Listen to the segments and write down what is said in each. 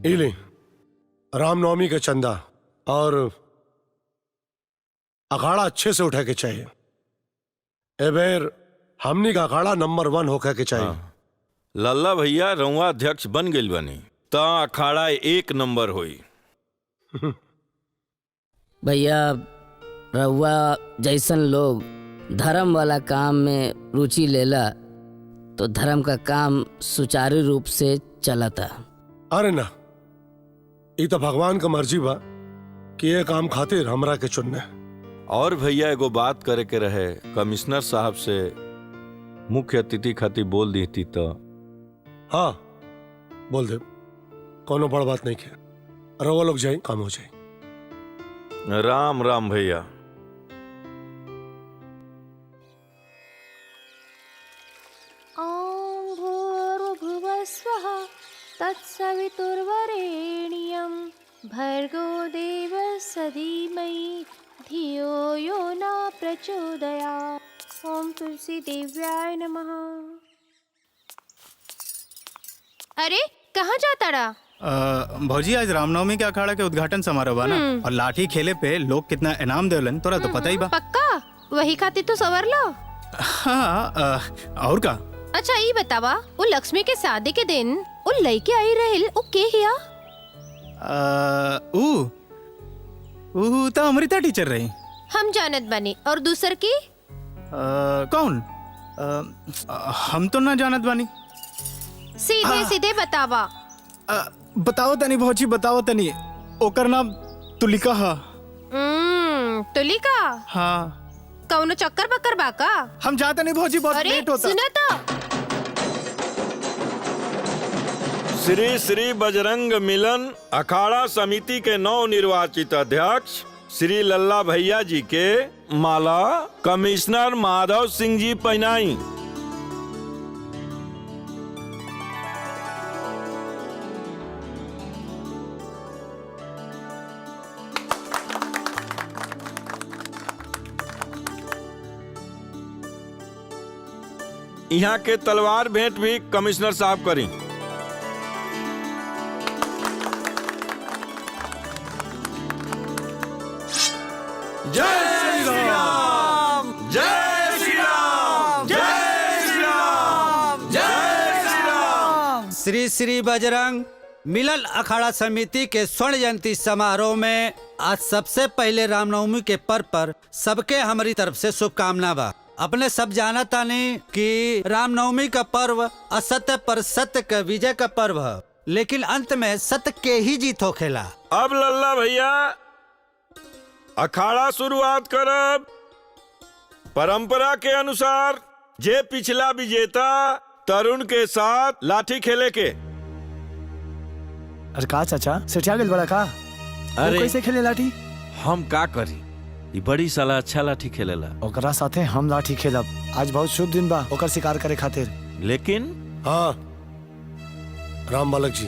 इले रामनवमी का चंदा और अखाड़ा अच्छे से उठा के चाहिए। एबेर हमनी का अखाड़ा नंबर 1 होकर के चाहिए। लल्ला भैया रउआ अध्यक्ष बन गइल बनी ता अखाड़ा 1 नंबर होई। भैया रउआ जैसन लोग धर्म वाला काम में रुचि लेला तो धर्म का काम सुचारू रूप से चलता। अरे ना, ये तो भगवान का मर्जी बा कि ये काम खातिर हमरा के चुनने। और भैया एगो बात करे के रहे, कमिश्नर साहब से मुख्य अतिथि खातिर बोल दी थी तो। हाँ बोल दे, कोनो बड़ बात नहीं है। रवा लोग जाए, काम हो जाए। राम राम भैया। ॐ भूर्भुवस्वः तत्सवितुर्वरेण्यं भर्गो देवस्य धीमहि धियो यो न प्रचोदयात्। ओम तुलसी देव्याय नमः। अरे कहाँ जाता रहा? भौजी आज रामनवमी के अखाड़ा के उद्घाटन समारोह बा ना, और लाठी खेले पे लोग कितना इनाम देवलन तोरा तो पता ही बा। पक्का वही खातिर तो सवर लो। हाँ और का? अच्छा ये बतावा, वो लक्ष्मी के शादी के दिन वो लड़के आई रहेल, वो के हिया? ऊ तो अमृता टीचर रही। हम जानत बनी। और दूसर की? कौन? हम तो ना जानत बानी। सीधे सीधे बतावा। बताओ तनी भौजी, बताओ तनी। ओकर नाम तुलिका हा। तुलिका? हाँ। कौनो चक्कर बक्कर बाका? हम जाते नहीं भौजी, बहुत लेट होता। सुना तो। श्री श्री बजरंग मिलन अखाड़ा समिति के नव निर्वाचित अध्यक्ष श्री लल्ला भैया जी के माला कमिश्नर माधव सिंह जी पहनाई। यहाँ के तलवार भेंट भी कमिश्नर साहब करी। जय श्री राम, जय श्री राम, जय श्री राम, जय श्री राम। श्री श्री बजरंग मिलन अखाड़ा समिति के स्वर्ण जयंती समारोह में आज सबसे पहले रामनवमी के पर्व पर सबके हमारी तरफ से शुभकामना बा। अपने सब जाना तानी कि रामनवमी का पर्व असत्य पर सत्य का विजय का पर्व है, लेकिन अंत में सत्य के ही जीत होखेला। अब लल्ला भैया अखाड़ा शुरुआत करब। परंपरा के अनुसार जे पिछला विजेता तरुण के साथ लाठी खेले के। अरे का चाचा सेठिया गेल बड़ा का? अरे कैसे खेले लाठी? हम का करी, ये बड़ी साला अच्छा लाठी खेलेला। ओकरा साथे हम लाठी खेलब। आज बहुत शुभ दिन बा ओकर शिकार करे खातिर। लेकिन हाँ राम बालक जी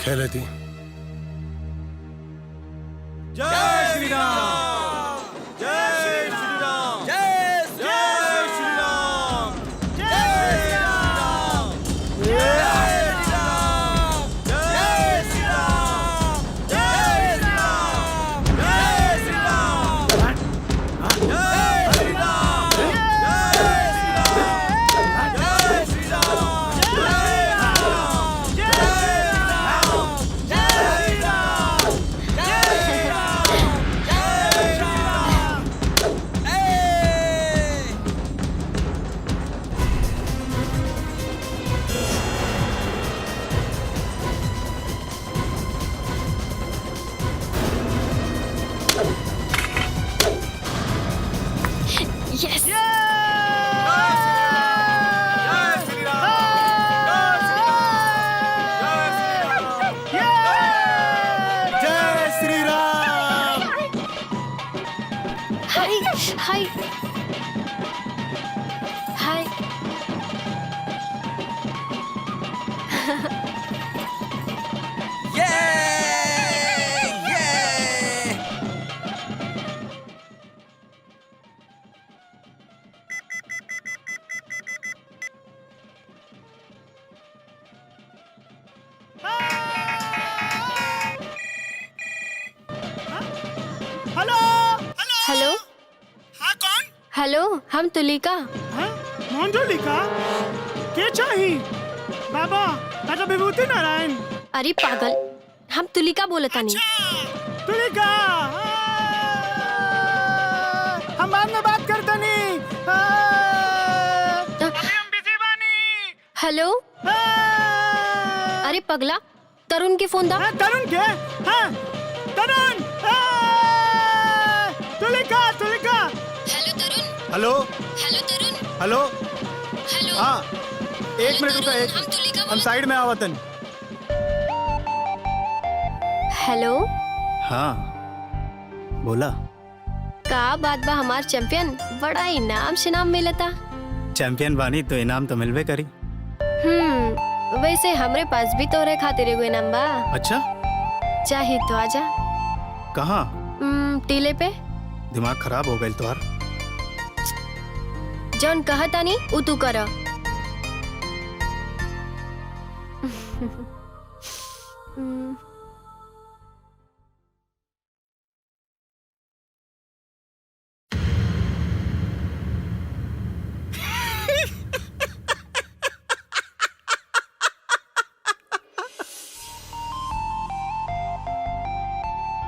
खेले थी। जय श्री राम, जय श्री राम, जय श्री राम, जय श्री राम, जय श्री राम, जय श्री राम, जय श्री राम, जय श्री राम, जय श्री राम, जय श्री राम, जय श्री हाय हाय। हेलो, हम तुलिका। मंजुलिका के चाही बाबा राजा विभूति नारायण। अरे पागल, हम तुलिका बोलतानी। तुलिका हम बाद में बात करते नहीं। हम बिजी बानी। हेलो, अरे पगला, तरुण के फोन दा। तरुण के? हाँ, तरुण। तुलिका तुलिका। हेलो तरुण। हेलो हेलो तरुण। हेलो। हेलो। हाँ, एक मिनट रुका, हम साइड में आवतन। हेलो। हाँ, बोला। का बात बा हमार चैंपियन, बड़ा इनाम शिनाम मिलता। चैंपियन बानी तो इनाम तो मिलवे करी। वैसे हमरे पास भी तोरे खातिर एगो इनाम बा। अच्छा, चाहे तो आजा। कहाँ? टीले पे। दिमाग खराब हो गई तुम्हार। जौन कहतानी उ तू कर।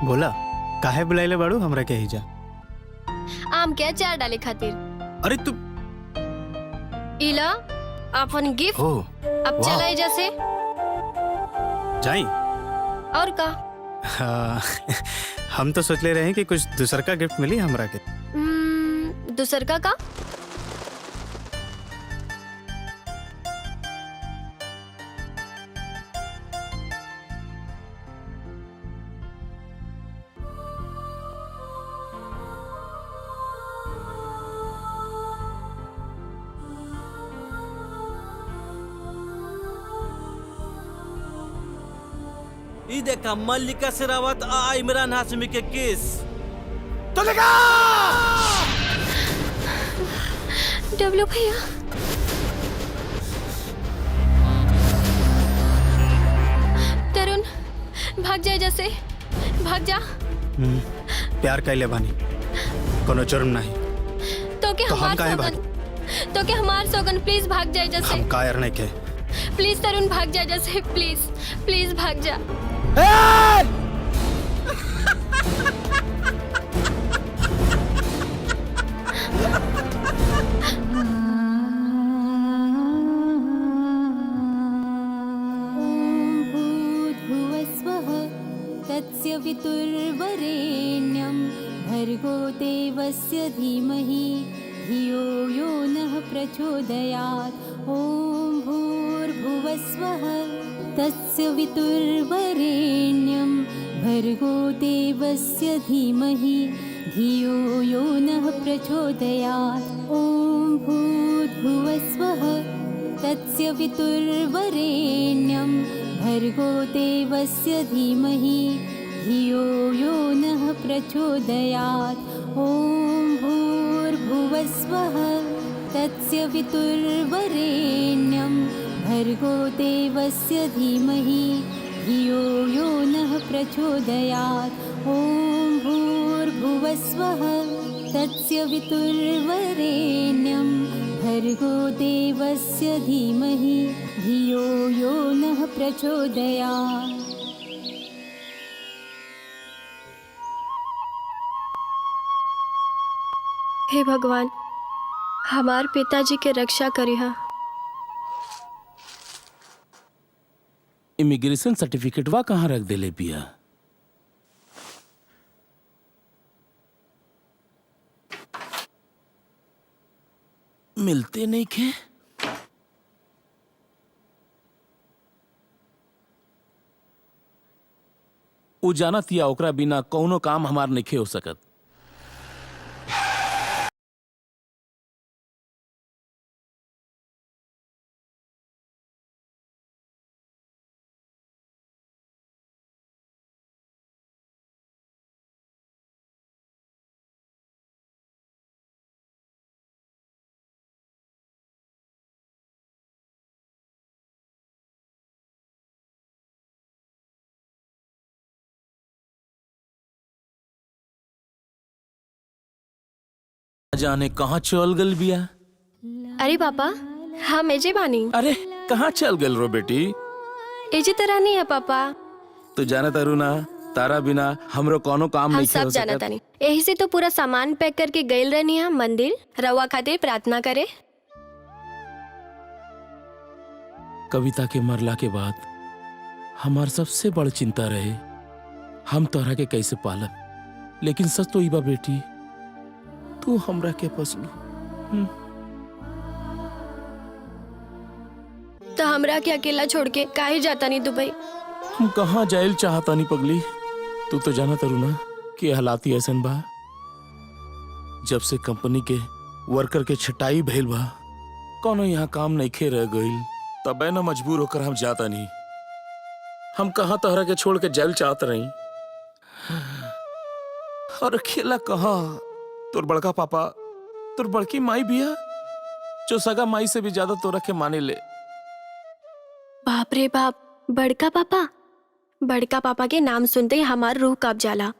बोला, काहे बुलाइले बाड़ू हमरा के हिजा? आम के अचार डाले खातिर। अरे तू इला अपन गिफ्ट। हो, अब वाह। चला जैसे। जाई। और का? हाँ, हम तो सोच ले रहे हैं कि कुछ दूसर का गिफ्ट मिली हमरा के। दूसर का? ई देखा मल्लिका शेरावत आ इमरान हाशमी के केस। डब्लू भैया। तरुण, भाग जाए जैसे, भाग जा। प्यार कैले बानी, कोनो जुर्म नहीं। तो के तो हम हमार काहे सौगन, तो के हमार सौगन प्लीज भाग जाए जैसे। हम कायर नहीं के। प्लीज तरुण भाग जा जैसे, प्लीज प्लीज भाग जा। तस्य वितुर्वरेण्यं भर्गो देवस्य धीमहि धियो यो नः प्रचोदयात्। ॐ भूर्भुवस्वः तस्य वितुर्वरेण्यं भर्गो देवस्य धीमहि धियो यो नः प्रचोदयात्। ॐ भूर्भुवस्वः तस्य वितुर्वरेण्यं भर्गो देवस्य धीमहि धियो यो नः प्रचोदयात्। ॐ भूर्भुवस्वः तस्य वितुर्वरेण्यं भर्गो देवस्य धीमहि धियो यो नः प्रचोदयात्। ॐ भूर्भुवस्वः तस्य वितुर्वरेण्यं भर्गो देवस्य धीमहि धियो यो नः प्रचोदयात्। हे भगवान, हमार पिताजी के रक्षा करिहा। इमिग्रेशन सर्टिफिकेटवा कहाँ रख देले बिया? मिलते नहीं खे। उ जानत या ओकरा बिना कौनो काम हमार नहीं हो सकत। जाने कहाँ चल गल बिया। अरे पापा, हम एजे बानी। अरे कहाँ चल गल रो बेटी? एजे तरह नहीं है पापा। तू जाना तारू ना, तारा बिना हमरो कोनो काम हम नहीं सब जाना तानी। यही से तो पूरा सामान पैक करके गइल रहनी है मंदिर रवा खातिर प्रार्थना करे। कविता के मरला के बाद हमार सबसे बड़ चिंता रहे हम तोहरा के कैसे पालब, लेकिन सच तो इबा बेटी, तू हमरा के पसलू। तो हमरा के अकेला छोड़ के काहे जाता नहीं दुबई? हम कहाँ जाइल चाहता नहीं पगली। तू तो जाना तारू ना कि हालाती ऐसन बा, जब से कंपनी के वर्कर के छटाई भइल बा, कोनो यहाँ काम नहीं खे रह गइल, तब न मजबूर होकर हम जाता नहीं। हम कहाँ तोहरा के छोड़ के जाइल चाहत रही, और अकेला कहाँ? तोर बड़का पापा, तोर बड़की माई बिया, जो सगा माई से भी ज्यादा तोरा के माने ले। बाप रे बाप, बड़का पापा। बड़का पापा के नाम सुनते ही हमार रूह कांप जाला।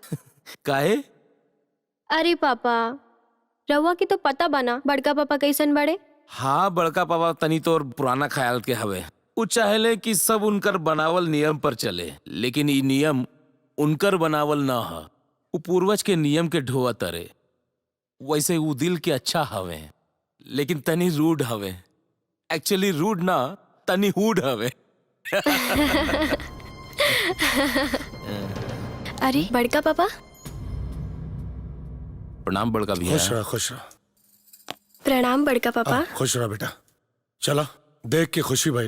काहे? अरे पापा, रवा की तो पता बना बड़का पापा कैसन बड़े। हाँ, बड़का पापा तनी तोर पुराना ख्याल के हवे। उ चाहेले कि सब उनकर बनावल नियम पर चले, लेकिन ई नियम उनकर बनावल न ह, उ पूर्वज के नियम के ढोआ तरे। वैसे उ दिल के अच्छा हवे, लेकिन तनी रूड हवे। एक्चुअली रूड ना, तनी हुड हवे। अरे बड़का पापा। प्रणाम बड़का भैया। खुश रहा, खुश रहा। प्रणाम बड़का पापा। खुश रहा बेटा। चला देख के खुशी भाई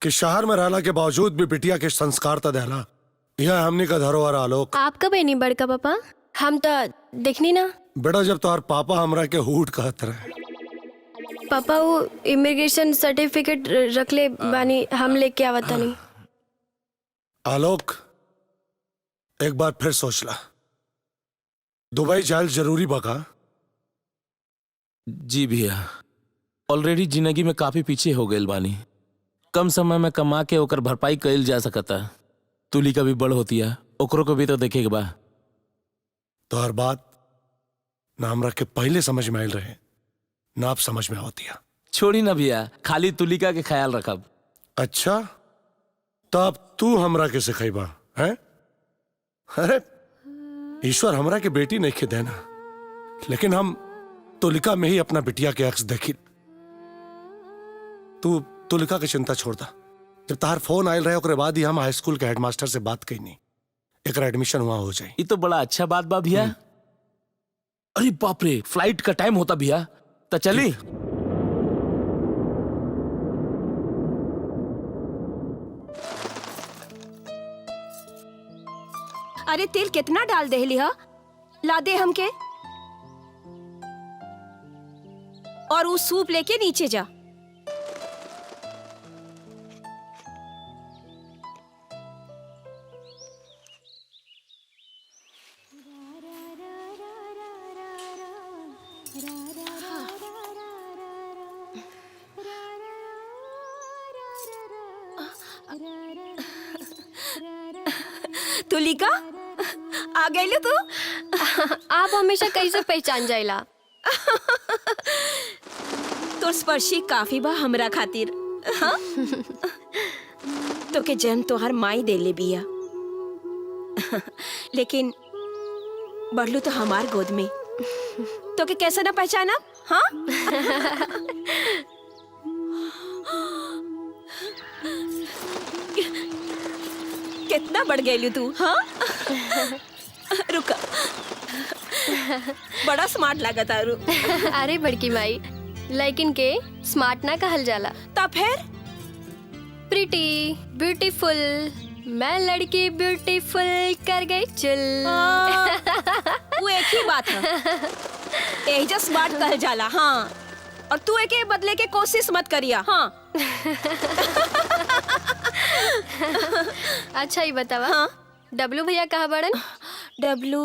कि शहर में रहला के बावजूद भी बिटिया के संस्कार तो देहला। यह हमनी का धरोहर आलोक। आप कब नहीं बड़का पापा? हम तो देखनी ना। बेटा जब तोहर पापा हमरा के हुड कहत रहे। पापा वो इमिग्रेशन सर्टिफिकेट रख ले बानी, हम लेके आवत नहीं। आलोक एक बार फिर सोच ला, दुबई जाल जरूरी बका? जी भैया, ऑलरेडी जिंदगी में काफी पीछे हो गए बानी। कम समय में कमा के ओकर भरपाई कइल जा सकता। तुली का भी बड़ होतिया, ओकरो को भी तो देखे के बा। तो हर बात ना हमरा के पहले समझ में आयल रहे, ना आप समझ में होतिया। छोड़ी ना भैया, खाली तुलिका के ख्याल रखब। अच्छा, तब तू हमरा के सिखाइबा हैं? अरे ईश्वर हमरा के बेटी नहीं के देना, लेकिन हम तुलिका में ही अपना बिटिया के अक्स देखी। तू तुलिका की चिंता छोड़ दा। जब तार फोन आयल रहे ओकरे बाद ही हम हाई स्कूल के हेडमास्टर से बात कईनी, एकरा एडमिशन हुआ हो जाए। ये तो बड़ा अच्छा बात बा भैया। अरे बाप रे, फ्लाइट का टाइम होता भैया, तो चली। अरे तेल कितना डाल देहली हा? ला दे हमके। और वो सूप लेके नीचे जा। तुलिका आ गई तू। आप हमेशा कैसे पहचान जाइला? तो स्पर्शी काफी बा हमरा खातिर। हाँ? तो के जन्म तोहर माई दे ले बिया, लेकिन बढ़लू तो हमार गोद में। तो के कैसे ना पहचाना? हाँ? कितना बढ़ गई तू। हाँ? रुका, बड़ा स्मार्ट लगा तारू। अरे बड़की माई, लेकिन के स्मार्ट ना कहल जाला। तब फिर प्रिटी, ब्यूटीफुल। मैं लड़की ब्यूटीफुल कर गई चुल। वो एक ही बात है, यही जो स्मार्ट कहल जाला। हाँ, और तू एक बदले के कोशिश मत करिया। हाँ? अच्छा ही बतावा। हाँ? डब्लू भैया कहाँ बड़न? डब्लू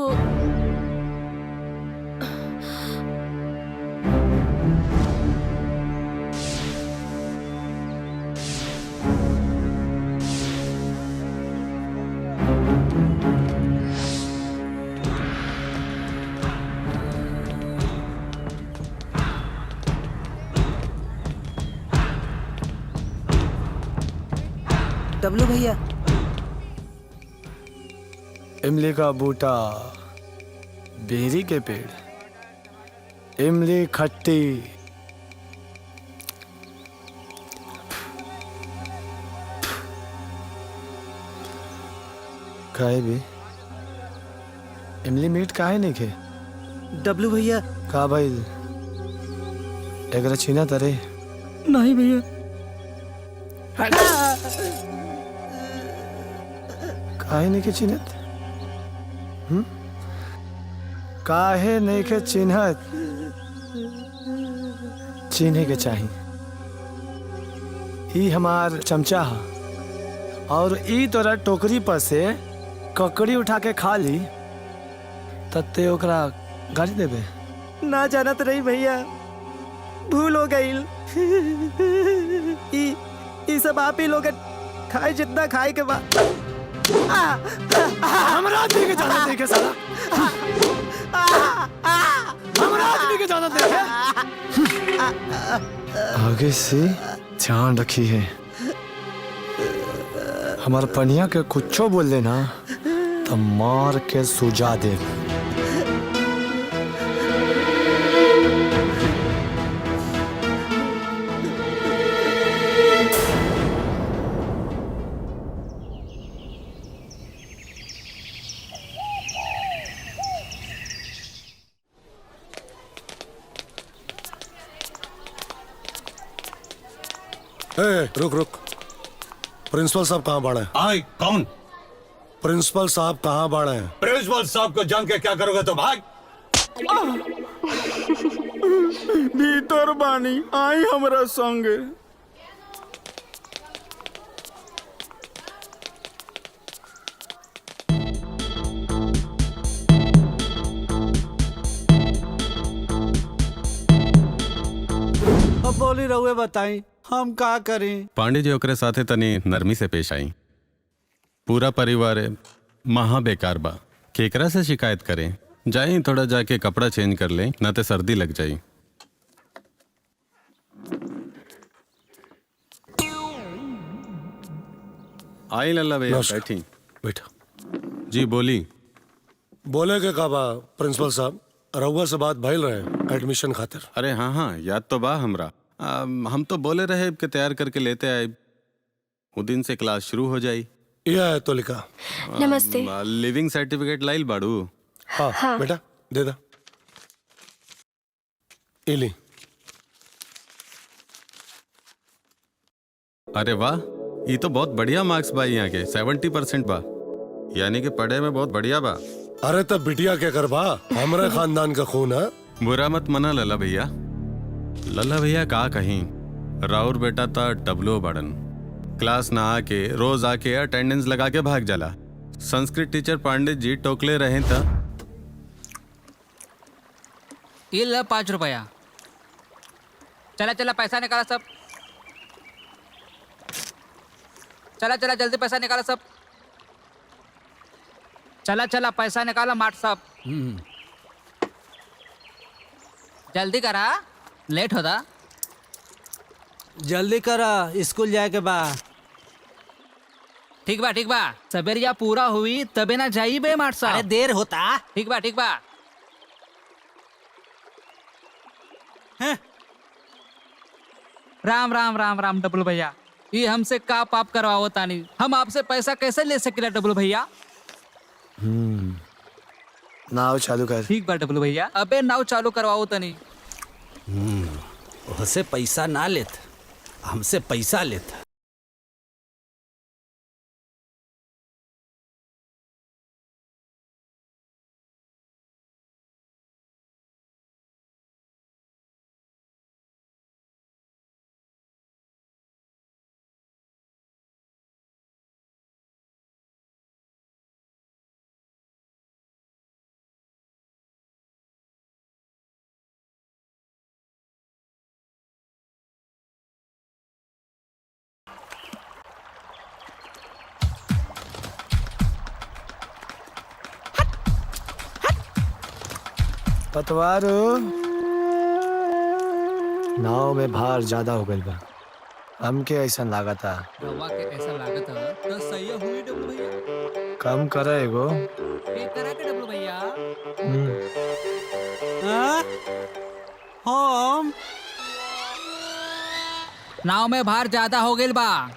डब्लू भैया इमली का बूटा, बेरी के पेड़, इमली खट्टी। काहे भी इमली मीट काहे नहीं खे? डब्लू भैया का भाई एकरा छीना तरे? नहीं भैया काहे नहीं के चिन्हत? काहे नहीं के चिन्हत? चिन्हे के चाही। ई हमार चमचा हा और ई तोरा टोकरी पर से ककड़ी उठा के खा ली तत्ते ओकरा गाड़ी देबे। ना जानत रही भैया, भूल हो गई। ई सब आप ही लोग खाए जितना खाए के बाद हमरा आदमी के जाना देखे साला, हमरा आदमी के जाना देखे। आगे से ध्यान रखी है, हमारे पनिया के कुछो बोल लेना तो मार के सुजा दे। रुक रुक, प्रिंसिपल साहब कहाँ बाड़े? आई कौन? प्रिंसिपल साहब कहाँ बाड़े? प्रिंसिपल साहब को जान के क्या करोगे तो भाग। भीतर बानी, आई हमरा संगे। अब बोली रहुए बताई हम का करें? पांडे जी ओकरे साथे तनी नरमी से पेश आई। पूरा परिवार महा बेकार बा, केकरा से शिकायत करें? जाई थोड़ा जाके कपड़ा चेंज कर लें, ना तो सर्दी लग जाई। आई लल्ला भैया बैठी। बैठा जी बोली। बोले के काबा प्रिंसिपल साहब, रउआ से बात भइल रहे एडमिशन खातिर। अरे हाँ हाँ याद तो बा हमरा। हम तो बोले रहे कि तैयार करके लेते आए, वो दिन से क्लास शुरू हो जाई। यह है तो लिखा। नमस्ते। लिविंग सर्टिफिकेट लाइल बाड़ू? हाँ बेटा दे दा। इली। अरे वाह, ये तो बहुत बढ़िया मार्क्स बा यहाँ के, 70% बा, यानी कि पढ़े में बहुत बढ़िया बा। अरे तब बिटिया क्या करबा, हमारे खानदान का खून है। बुरा मत मना लल्ला भैया। लल्ला भैया का कहीं, राउर बेटा था डब्लू बड़न, क्लास ना आके रोज आके अटेंडेंस लगा के भाग जाला। संस्कृत टीचर पांडे जी टोकले रहे था। ये ला 5 रुपया। चला चला पैसा निकाला सब, चला चला जल्दी पैसा निकाला सब, चला चला पैसा निकाला माट सब। जल्दी करा, लेट होता। जल्दी करा, स्कूल जाए के बा। ठीक बा ठीक बा, सबेरिया पूरा हुई तबे ना जाई बे माट साहब। अरे देर होता। ठीक बा ठीक बा। राम राम राम राम डब्लू भैया, ये हमसे का पाप करवाओ तानी, हम आपसे पैसा कैसे ले सकेला डब्लू भैया? नाव चालू कर। ठीक बा डब्लू भैया, अबे नाव चालू करवाओ तनी। उससे पैसा ना लेत, हमसे पैसा लेत। पतवारो, नाव में भार ज्यादा हो गई बा, हमके ऐसा लगा था। रवा के ऐसा लागत है तो सही हुई डब्लू भैया। कम करे एगो। एक तरह के डब्लू भैया। हम नाव में भार ज्यादा हो गइल बा,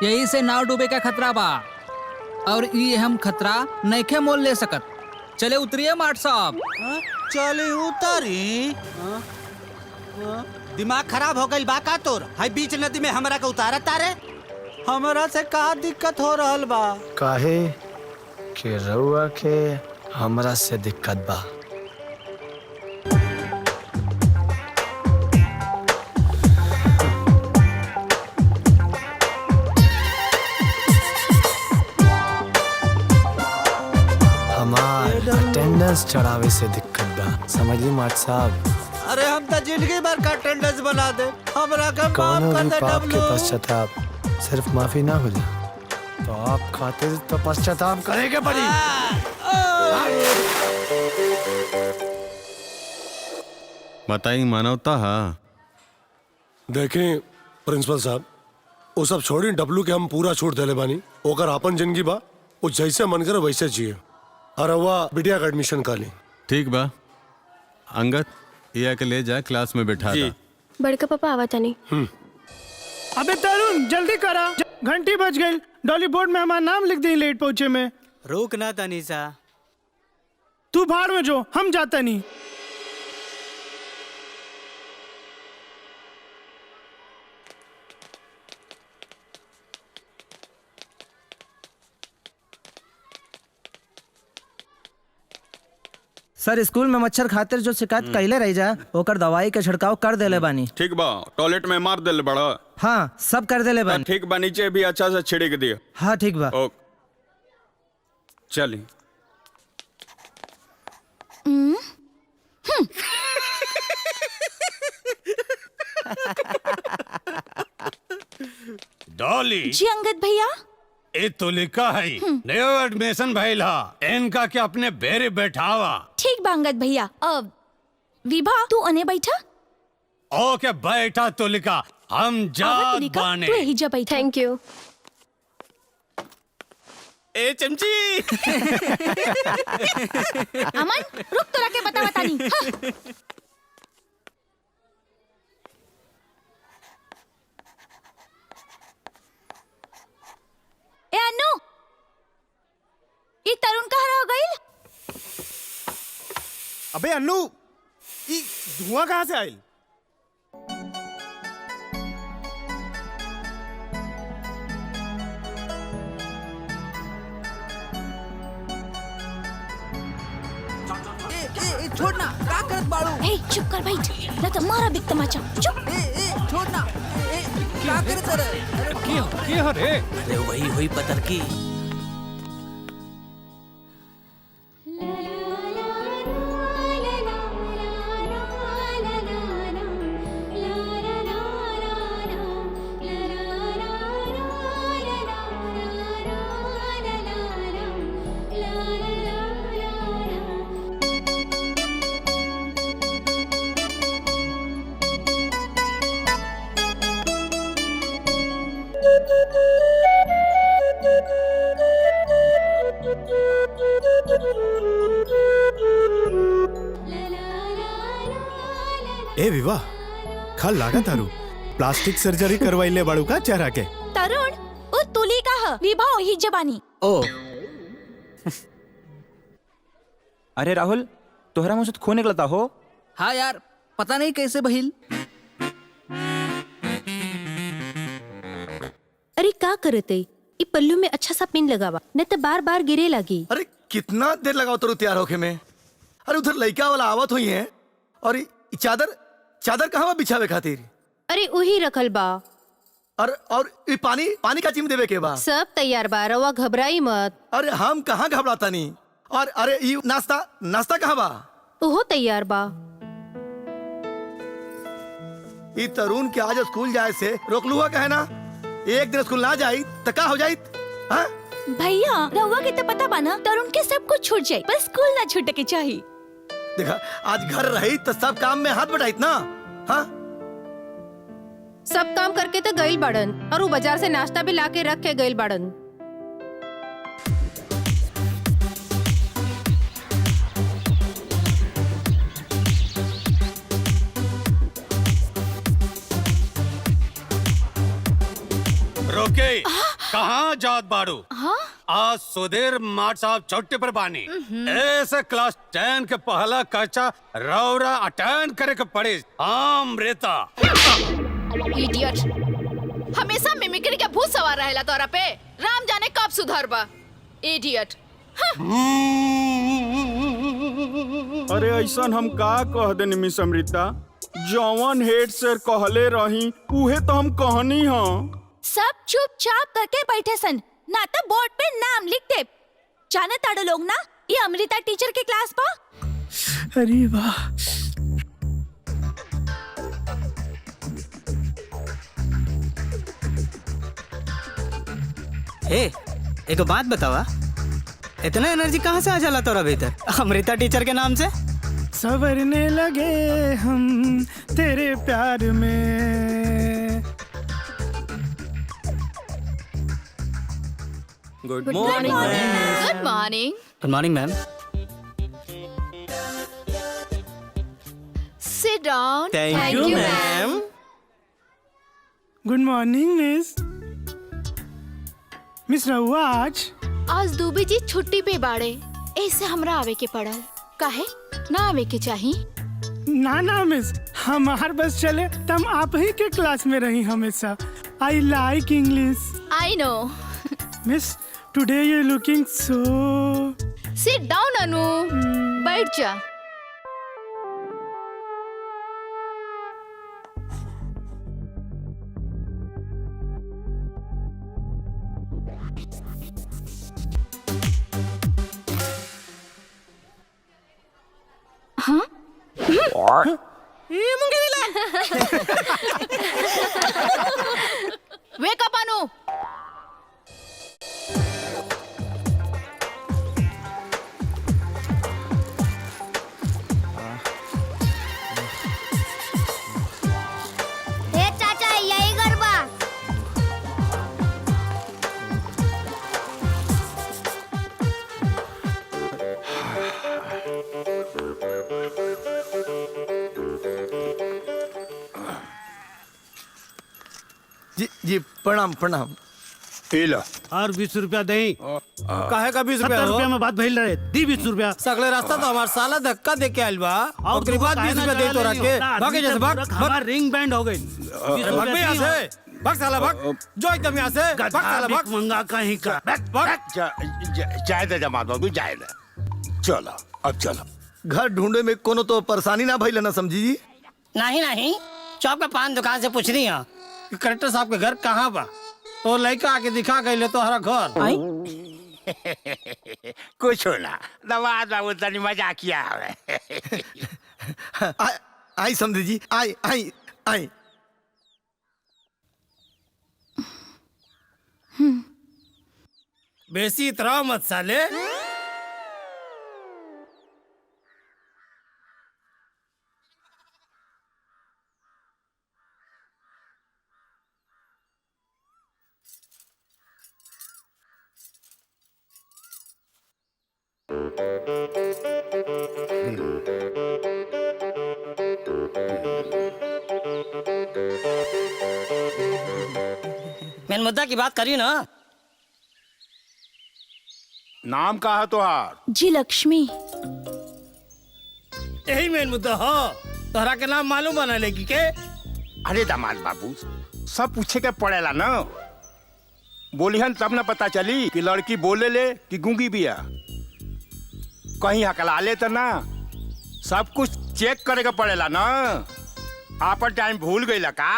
यही से नाव डूबे का खतरा बा, और ये हम खतरा नइखे मोल ले सकत। चले उतरिए माट साहब। चले उतारी। दिमाग खराब हो गइल बा का तोर? हाई बीच नदी में हमरा के उतारा तारे? हमरा से का दिक्कत हो रहल बा? काहे कि रउआ के हमरा से दिक्कत बा। हमार अटेंडेंस चढ़ावे से दिक्कत बा, समझली माट साहब। अरे हम तो जिंदगी भर का अटेंडेंस बना दे, हमरा का माफ कौनो कर भी दे पाप के डब्लू। पश्चाताप सिर्फ माफी ना हो जाए, तो आप खातिर तो पश्चाताप करेंगे पड़ी। बताई मानवता है। देखें प्रिंसिपल साहब, वो सब छोड़ी, डब्लू के हम पूरा छूट देले बानी। ओकर आपन जिंदगी बा, वो जैसे मन करे वैसे जिए। और वह बिटिया का एडमिशन का ली। ठीक बा। अंगद ये के ले जा, क्लास में बैठा था। बड़का पापा आवा तनी। अबे तरुण जल्दी करा, घंटी बज गई। डॉली बोर्ड में हमारा नाम लिख दी लेट पहुंचे में। रुक ना तनीसा, तू भाड़ में जो, हम जाता नहीं। सर स्कूल में मच्छर खातिर जो शिकायत कैले रही जा, ओकर दवाई के छिड़काव कर देले बानी। ठीक बा, टॉयलेट में मार देले बड़ा। हाँ सब कर देले बानी। ठीक बा, नीचे भी अच्छा से छिड़क दियो। हाँ ठीक बा। चली। डॉली जी अंगद भैया। ए तो लिखा है नयो एडमिशन भइला, इनका के अपने बेरे बैठावा। ठीक बा अंगद भैया। अब विभा तू अने बैठा। ओके बैठा तो लिखा, हम जा बाने। तू यही जा बैठा। Thank you. ए चमची। अमन रुक, तोरा के बता नहीं। हाँ। ए अन्नू, ये तरुण कहाँ रह गई? अबे अन्नू, ये धुआं कहाँ से आयल? छोड़ना, क्या करत बाड़ू? ए चुप कर बैठ, ना तो मारा बिक तमाचा। चुप। छोड़ना। क्या करत रे? के हो रे? अरे वही हुई पतर की। ए विवाह खल लागा तारू, प्लास्टिक सर्जरी करवाइले बाड़ू का चेहरा के? तरुण ओ तुली का है, विभा ही जबानी। ओ अरे राहुल, तोहरा मुंह से खून निकलता हो। हाँ यार, पता नहीं कैसे बहिल। अरे का करते, ये पल्लू में अच्छा सा पिन लगावा, नहीं तो बार बार गिरे लगी। अरे कितना देर लगाओ तो तैयार होके में? अरे उधर लड़का वाला आवत हुई है, और चादर चादर कहाँ बिछावे खातिर? अरे वही रखल बा। और ये पानी का चिम देवे के बा? सब तैयार बा, रवा घबराई मत। अरे हम कहाँ घबराता नहीं। और अरे ये नाश्ता कहाँ बा? ओहो तैयार बा। ये तरुण के आज स्कूल जाए से रोक लुआ का है ना, एक दिन स्कूल ना जाई तो का हो जाई? हाँ भैया रहुआ के तो पता बा ना, तरुण के सब कुछ छूट जाये, बस स्कूल ना छूटे के चाहिए। देखा आज घर रही तो सब काम में हाथ बटाइत ना। हाँ सब काम करके तो गइल बाड़न और वो बाजार से नाश्ता भी लाके रख के गइल बाड़न। रोके कहाँ जात बाड़ू? आज सुधीर माट साहब छुट्टी पर बानी। ऐसे क्लास 10 के पहला कक्षा रौरा अटेंड करे के पड़े। अमृता इडियट, हमेशा मिमिक्री के भूत सवार रहेला तोरा पे। राम जाने कब सुधर बा। इडियट। अरे ऐसा हम का कह देनी मिस अमृता, जौवन हेड सर कहले रही उहे तो हम कहनी हाँ। सब चुपचाप करके बैठे सन, ना तो बोर्ड पे नाम लिख दे। जाने ताड़ो लोग ना, ये अमृता टीचर के क्लास पा। अरे वाह, एक बात बतावा, इतना एनर्जी कहाँ से आ जाला तोरा भीतर अमृता टीचर के नाम से? संवरने लगे हम तेरे प्यार में। Good morning. Good morning. Good morning ma'am. Sit down. Thank you, ma'am. Good morning miss रहुआ आज दुबे जी छुट्टी पे बाड़े, ऐसे हमरा आवे के पड़ल। काहे ना आवे के चाही? ना मिस, हमार बस चले तम आप ही के क्लास में रही हमेशा। I like English. I know. Miss today you looking so. Sit down Anu, बैठ जा। हाँ? Wake up, Anu. चाचा यही गरबा। जी प्रणाम प्रणाम। और 20 रुपया दे। काहे का 20 रुपया? 70 रुपया में बात भइल रहे, दी 20 रुपया। सगले रास्ता तो हमार साला धक्का दे के आइल बा। और के बाद 20 रुपया दे तोरा के भागे जैसे भाग। हमार रिंग बैंड हो गई। भाग बे यहाँ से, भाग साला भाग, जो एकदम यहाँ से भाग साला भाग। मंगा कहीं का जाए दे जमा दो, जाए दे। चलो अब चलो। घर ढूंढे में कोनो तो परेशानी ना भइल ना समझी जी? नहीं, चौक पे पान दुकान से पूछ रही है कि कलेक्टर साहब के घर कहाँ बा। तो लड़का आके दिखा गई तो हरा घर। कुछ ना, दवा दवा तनी मजा किया आई समझी जी, आई। बेसी इतरा मत साले। मेन मुद्दा की बात करी ना। नाम का है तुहार? जी लक्ष्मी। यही मेन मुद्दा हो। तोहरा के नाम मालूम बना लेगी के? अरे दामाद बाबू, सब पूछे के पड़ेला ना। बोलिहन तब न पता चली कि लड़की बोले ले कि गूंगी बिया। कहीं हकला ले तो ना, सब कुछ चेक करे के पड़ेला ना। आपन टाइम भूल गई का?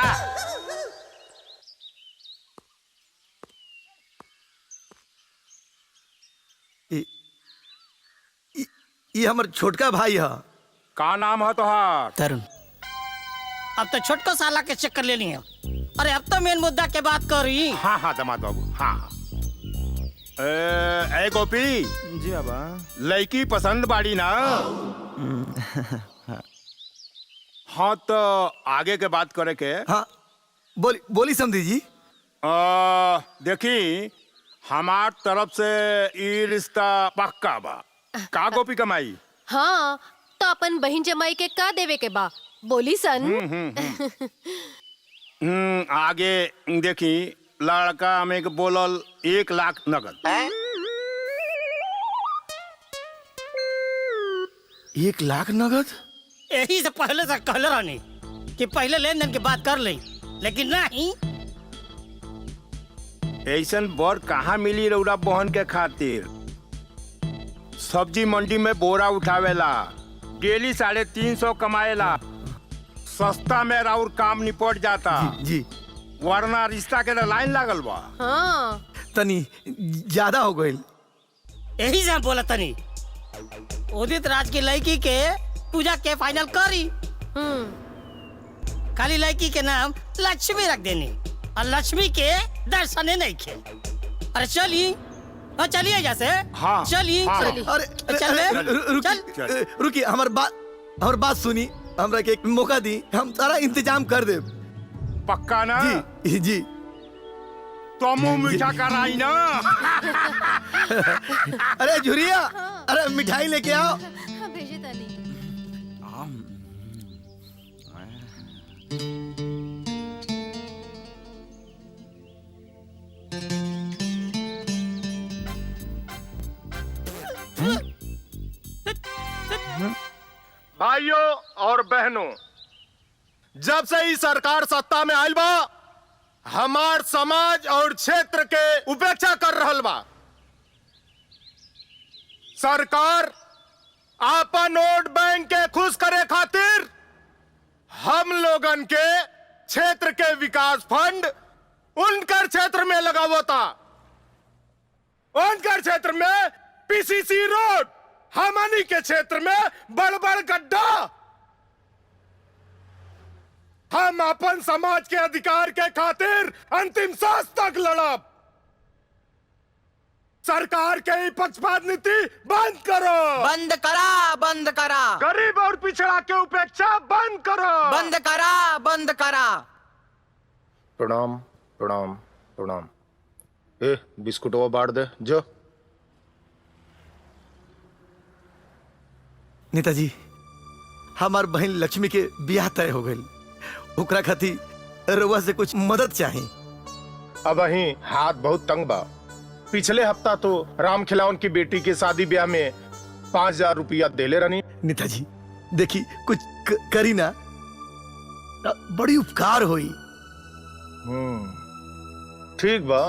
ये हमर छोटका भाई है। का नाम है तुहार? तरुण। अब तो छोटका साला के चक्कर ले लिया। अरे अब तो मेन मुद्दा के बात कर रही। हाँ दामाद बाबू, हाँ। ए गोपी जी बाबा, लड़की पसंद बाड़ी ना? हाँ तो आगे के बात करे के। हाँ बोली समधी जी। देखी हमार तरफ से ई रिश्ता पक्का बा। का गोपी कमाई? हाँ तो अपन बहन जमाई के का देवे के बा बोली सन। आगे देखी लड़का हमें के बोलल 1 लाख नगद। 1 लाख नगद? यही से पहले से कहले रहनी कि पहले लेन देन की बात कर ले, लेकिन नहीं। ऐसन बर कहाँ मिली रउरा बहन के खातिर? सब्जी मंडी में बोरा उठावेला, डेली 350 कमाएला, सस्ता में राउर काम निपट जाता जी। वरना रिश्ता के लाइन लागल बा। हाँ तनी ज्यादा हो गई। यही से हम बोला तनी उदित राज की लड़की के पूजा के फाइनल करी। खाली लड़की के नाम लक्ष्मी रख देनी और लक्ष्मी के दर्शने नहीं खे। अरे चली चलिए जैसे। हाँ, चली हाँ। चली। अरे रुकिए, हमार बात सुनी, हमरा के एक मौका दी, हम सारा इंतजाम कर दे। पक्का ना? जी जी। तो मुंह मीठा कराई ना। अरे झुरिया, अरे मिठाई लेके आओ। भेजे तनी। भाइयों और बहनों, जब से ही सरकार सत्ता में आयल बा, हमार समाज और क्षेत्र के उपेक्षा कर रहल बा। सरकार आपन वोट बैंक के खुश करे खातिर हम लोगन के क्षेत्र के विकास फंड उनकर क्षेत्र में लगावता। उनकर क्षेत्र में पीसीसी रोड, हमनी के क्षेत्र में बड़ बड़ गड्ढा। हम अपन समाज के अधिकार के खातिर अंतिम सांस तक लड़ब। सरकार के ही पक्षपात नीति बंद करो। बंद करा, बंद करा। गरीब और पिछड़ा के उपेक्षा बंद करो। बंद करा, बंद करा। प्रणाम प्रणाम प्रणाम। बिस्कुटवा बांट दे जो। नेताजी, हमार बहन लक्ष्मी के ब्याह तय हो गई, ओकरा खातिर रउआ से कुछ मदद चाहिए। अब अही हाथ बहुत तंग बा। पिछले हफ्ता तो राम खिलावन की बेटी के शादी ब्याह में 5000 रुपया देले रहनी। नेताजी देखी कुछ करी ना, बड़ी उपकार हुई। ठीक बा,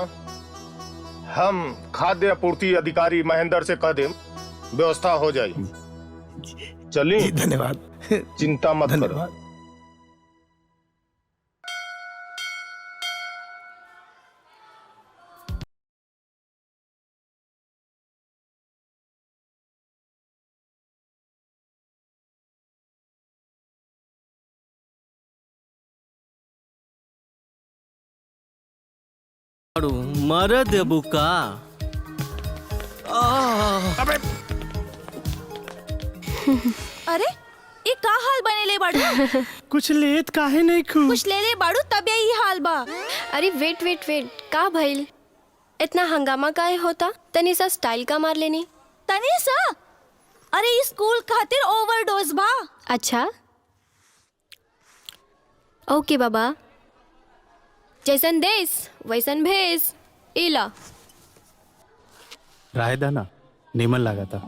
हम खाद्य आपूर्ति अधिकारी महेंद्र से कह देम, व्यवस्था हो जाए। चलिए। धन्यवाद। चिंता मत करो। मरद बुका। अबे अरे ये का हाल बने ले बाड़ू? कुछ लेत काहे नहीं खू? कुछ ले ले बाड़ू तब यही हाल बा। अरे वेट वेट वेट, का भइल? इतना हंगामा काहे होता? तनी सा स्टाइल का मार लेनी। तनी सा? अरे ये स्कूल खातिर ओवरडोज बा। अच्छा ओके बाबा, जैसन देश वैसन भेस। इला रायदा ना नीमन लगा था।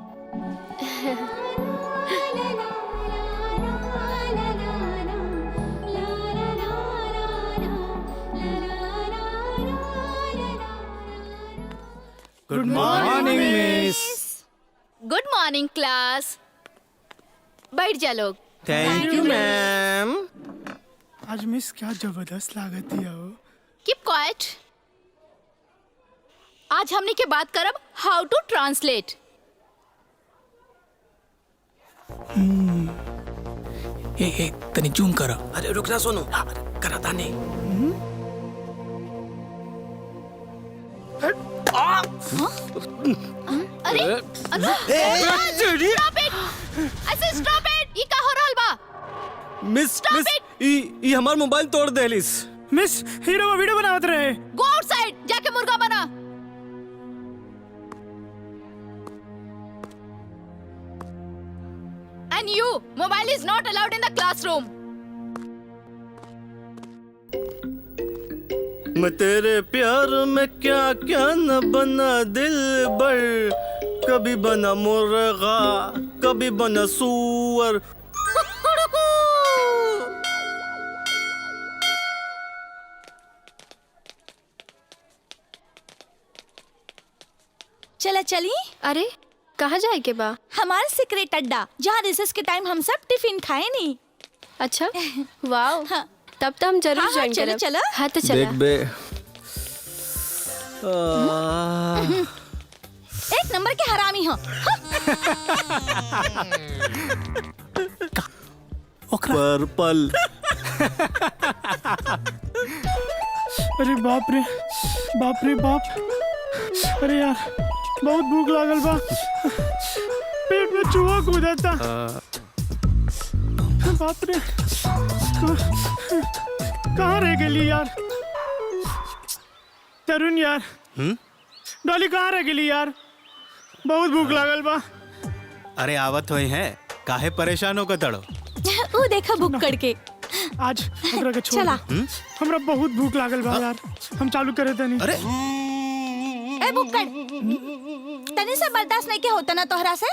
Good morning miss. Good morning class. बैठ जा लोग। Thank you ma'am. आज मिस क्या जबरदस्त लागत दिया हो। Keep quiet. आज हमने के बात करब हाउ टू ट्रांसलेट। तनी जूम करो। अरे रुक जा सोनू, करा था नहीं। अरे स्टॉप इट। ऐसे स्टॉप इट। ये का हो रहल बा? मिस ई हमार मोबाइल तोड़ देलिस। मिस हीरो को वीडियो बनावत रहे। गो आउटसाइड, जाके मुर्गा बना। And you, mobile is not allowed in the classroom. मैं तेरे प्यार में क्या क्या न बना दिल बर, कभी बना मुर्गा, कभी बना सूअर। चला चली। अरे कहाँ जाए के बा? हमारा सीक्रेट अड्डा, जहाँ रिसेस के टाइम हम सब टिफिन खाए नहीं। अच्छा वाओ। हाँ। तब तो हम जरूर हाँ, ज्वाइन चलो, करब। चलो। हाँ तो चला। देख बे। एक नंबर के हरामी हो। पर्पल। अरे बाप रे, बाप रे बाप। अरे यार बहुत भूख लागल बा, पेट में चूहा कूदा था। बाप रे, कहाँ रह गई यार? तरुण यार, डॉली कहाँ रह गई यार? बहुत भूख लागल बा। अरे आवत हुई है, काहे परेशान होकर तड़ो? वो देखा बुक करके। आज हमरा के छोड़ चला। दे। हमरा बहुत भूख लागल बा यार, हम चालू करे तनी। अरे ए बुक कर, तनी से बर्दाश्त नहीं के होता ना तोहरा से।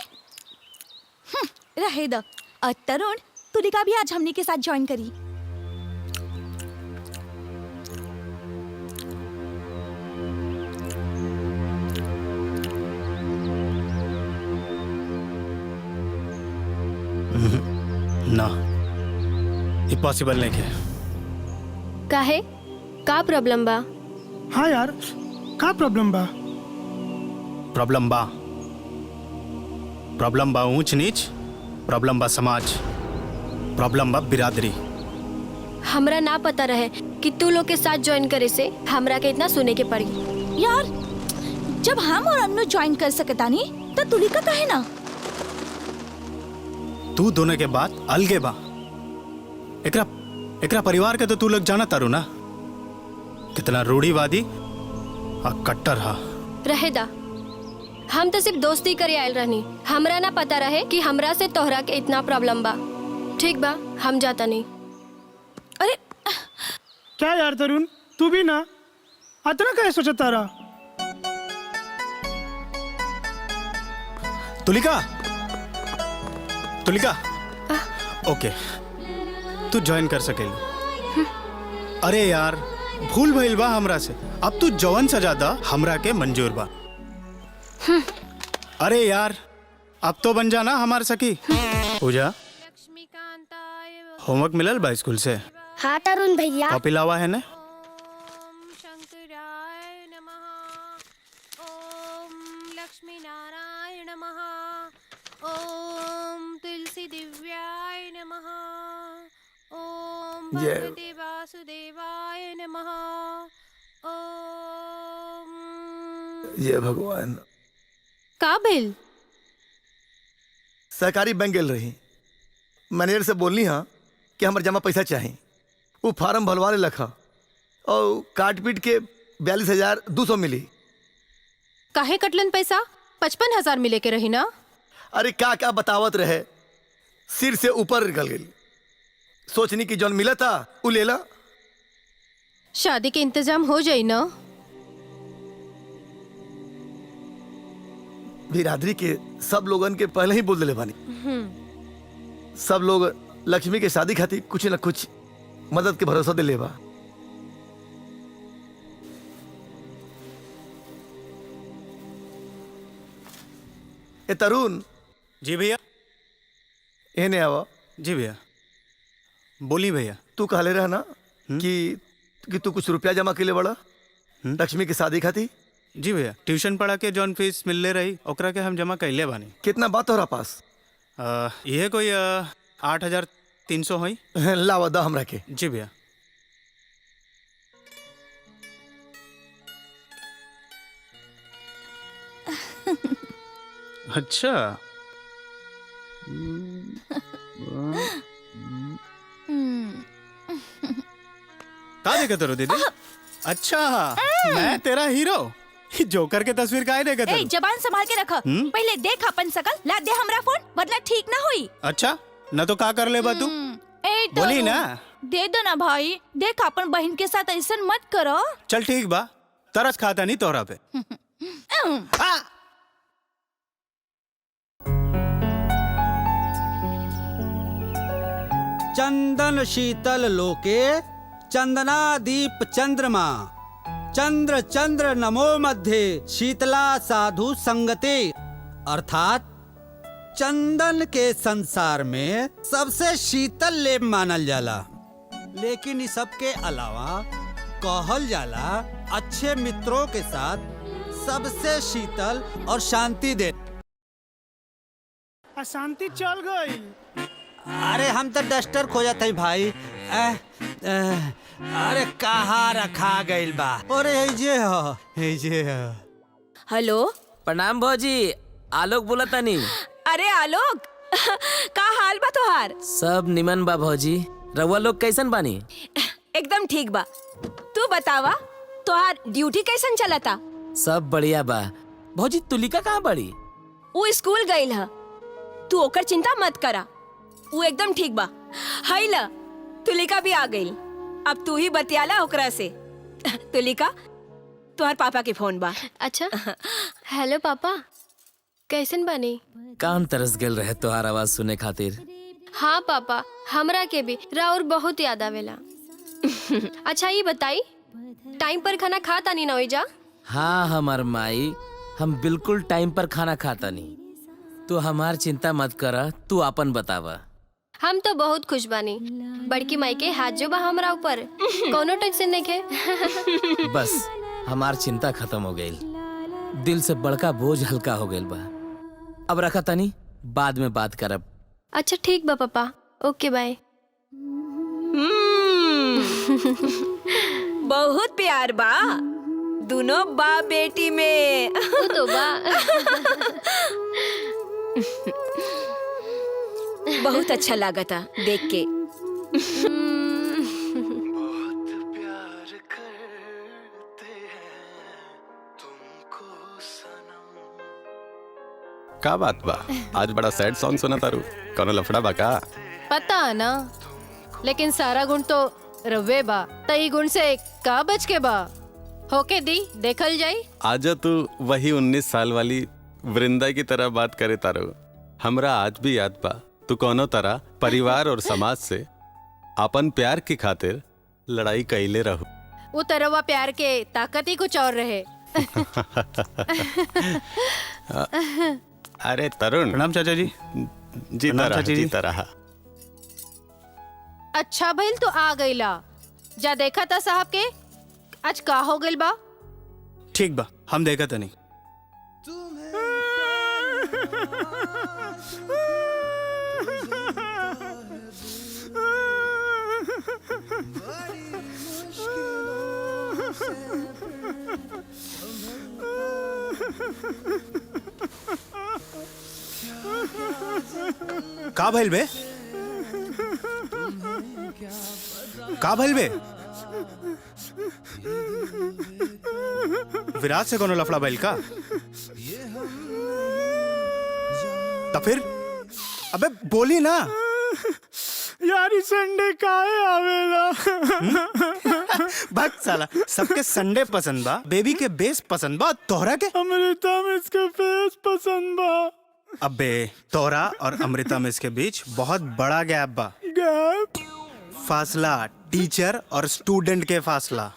रहे दो। और तरुण, तुलिका भी आज हमनी के साथ ज्वाइन करी। ना, ये पॉसिबल नहीं है। काहे? का प्रॉब्लम बा? हाँ यार, का प्रॉब्लम बा? प्रॉब्लम बा ऊंच नीच, प्रॉब्लम बा समाज, प्रॉब्लम बा बिरादरी। हमरा ना पता रहे कि तू लोग के साथ ज्वाइन करे से हमरा के इतना सुने के पड़ी। यार जब हम और अन्नू ज्वाइन कर सकता नहीं तो तुलिका काहे ना? तू दोनों के बात अलगे बा। एकरा परिवार के तो तू लोग जाना तारू ना, कितना रूढ़ीवादी और कट्टर हा। रहेदा, हम तो सिर्फ दोस्ती करे आयल रहनी। हमरा ना पता रहे कि हमरा से तोहरा के इतना प्रॉब्लम बा। ठीक बा, हम जाता नहीं। अरे क्या यार तरुण, तू भी ना अतना काहे सोचता रहा? तुलिका, ओके, तू ज्वाइन कर सकेली। अरे यार भूल भइल बा हमरा से, अब तू जवन सजादा हमरा के मंजूर बा। अरे यार अब तो बन जाना हमार सखी। पूजा, होमवर्क मिलल बा स्कूल से? हाँ तरुण भैया। कॉपी लावा है ना? लक्ष्मी नारायण नमः। ओम तुलसी दिव्याय नमः। ओम भगवते वासुदेवाय नमः। ओम ये भगवान। का भेल? सहकारी बैंक गेल रही, मैनेजर से बोलनी हाँ कि हमारे जमा पैसा चाहिए। वो फार्म भरवा ले लखा और काट पीट के 42,200 मिली। काहे कटलन पैसा? 55,000 मिले के रही ना? अरे क्या क्या बतावत रहे, सिर से ऊपर निकल गई। सोचनी कि जौन मिला था वो ले ला। शादी के इंतजाम हो जाई ना? बिरादरी के सब लोगन के पहले ही बोल दिले बानी। सब लोग लक्ष्मी के शादी खातिर कुछ न कुछ मदद के भरोसा दे लेबा। ए तरुण। जी भैया। एने आवा। जी भैया। बोली भैया। तू कहले रहा ना कि तू कुछ रुपया जमा के बड़ा लक्ष्मी के शादी खातिर? जी भैया, ट्यूशन पढ़ा के जॉन फीस मिलले रही ओकरा के हम जमा कैले बानी। कितना बात हो पास? ये कोई 8,300 होई। लावा दा हमरा के। जी भैया। अच्छा। का देखा रो दीदी? अच्छा, मैं तेरा हीरो जोकर के तस्वीर काहे देखा ए, जबान संभाल के रख। पहले देख अपन सकल, ला दे हमरा फोन, वरना ठीक ना हुई। अच्छा, न तो का कर ले बा तू? ए, बोली ना। दे दो ना भाई, देख अपन बहन के साथ ऐसा मत करो। चल ठीक बा, तरस खाता नहीं तोहरा पे। चंदन शीतल लोके चंदना दीप चंद्रमा चंद्र चंद्र नमो मध्य शीतला साधु संगते। अर्थात चंदन के संसार में सबसे शीतल लेप मानल जाला, लेकिन इस सब के अलावा कहल जाला अच्छे मित्रों के साथ सबसे शीतल और शांति दे। अशांति चल गई। अरे हम तो डस्टर खोजत है भाई। अरे कहाँ रखा गइल बा? अरे जे हो। हेलो, प्रणाम भौजी, आलोक बोला तनी। अरे आलोक, का हाल बा तोहार? सब निमन बा भौजी, रउआ लोग कैसन बानी? एकदम ठीक बा। तू बतावा, तोहार ड्यूटी कैसन चलता? सब बढ़िया बा। भौजी तुलिका कहाँ बड़ी? वो स्कूल गइल ह, तू ओकर चिंता मत करा, वो एकदम ठीक बा। हाय ला, तुलिका भी आ गई। अब तू ही बतियाला ओकरा से। तुलिका, तुहार पापा के फोन बा। अच्छा, हेलो पापा, कैसन बानी? कान तरस गेल रहे तोहार आवाज सुने खातिर। हाँ पापा, हमरा के भी राउर बहुत याद आवेला। अच्छा ये बताई, टाइम पर खाना खाता नहीं ना जा? हाँ हमार माई, हम बिल्कुल टाइम पर खाना खाता नहीं। तू हमार चिंता मत करा, तू अपन बतावा। हम तो बहुत खुश बानी, बड़की माई के हाथ जो बा हमरा ऊपर, कोनो टेंशन नहीं के। बस हमार चिंता खत्म हो गई, दिल से बड़का बोझ हल्का हो गई बा। अब रखा तनी, बाद में बात करब। अच्छा ठीक बा पापा, ओके बाय। बहुत प्यार बा दोनों बाप बेटी में। वो तो बा। बहुत अच्छा लगा था देख के। का बात बा, आज बड़ा सैड सॉन्ग सुना तारू, कौनो लफड़ा बा का? पता है ना, लेकिन सारा गुण तो रवे बा, तई गुण से का बच के बा, होके दी देखल जाई। आजा तू वही 19 साल वाली वृंदा की तरह बात करे तारू। हमरा आज भी याद बा, तू कोनो तरह परिवार और समाज से अपन प्यार की खातिर लड़ाई कैले रहू। वो तरवा प्यार के ताकत ही कुछ और रहे। अरे तरुण, प्रणाम चाचा जी। जीता रहा। अच्छा भइल तो आ गईला, जा देखा था साहब के आज का हो गइल बा। ठीक बा, हम देखा था नहीं। का भइल बे? का भइल बे? विराट से कोनो लफड़ा भइल का? तो फिर अबे बोली ना यार, संडे काहे आवेला? भक्त साला, सबके संडे पसंद बा, बेबी के बेस पसंद बा, तोहरा के अमृता में इसके फेस पसंद बा। अबे तोहरा और अमृता में इसके बीच बहुत बड़ा गैप बा। गैप? फासला, टीचर और स्टूडेंट के फासला।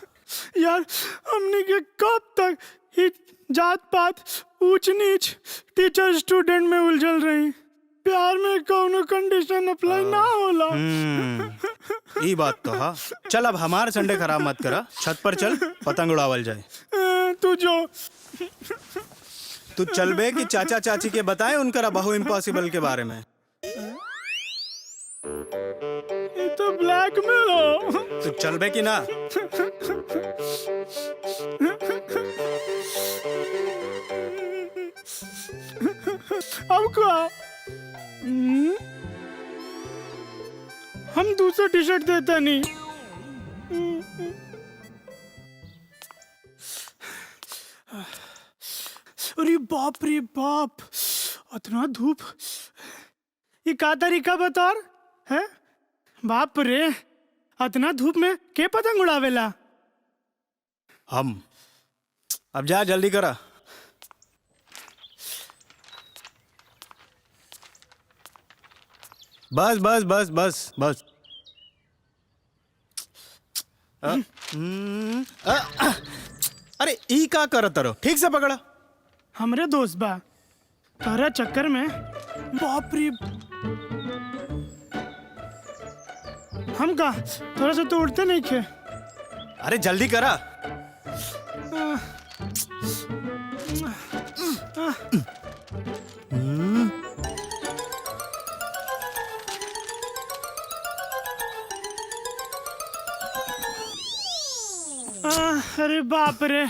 यार, हमने के कब तक ही जात पात ऊंच नीच टीचर स्टूडेंट में उलझल रही? प्यार में कोनो कंडीशन अप्लाई ना होला। ये बात तो हाँ। चल अब हमार संडे खराब मत करा, छत पर चल पतंग उड़ावल जाए। तू चल बे कि चाचा चाची के बताए उनका बहु इम्पॉसिबल के बारे में। ये तो ब्लैकमेल हो। तू चल बे कि ना? अब क्या? हम दूसरा टी शर्ट देता नहीं। अरे बाप रे बाप, इतना धूप। ये का तरीका बतौर है? बाप रे, इतना धूप में के पतंग उड़ावेला? हम। अब जा जल्दी करा। बस बस बस बस बस। अरे ई का करत रहो, ठीक से पकड़ा। हमरे दोस्त बा, तोरा चक्कर में बाप रे। हम का थोड़ा सा तो उड़ते नहीं खे। अरे जल्दी करा। अरे बाप रे।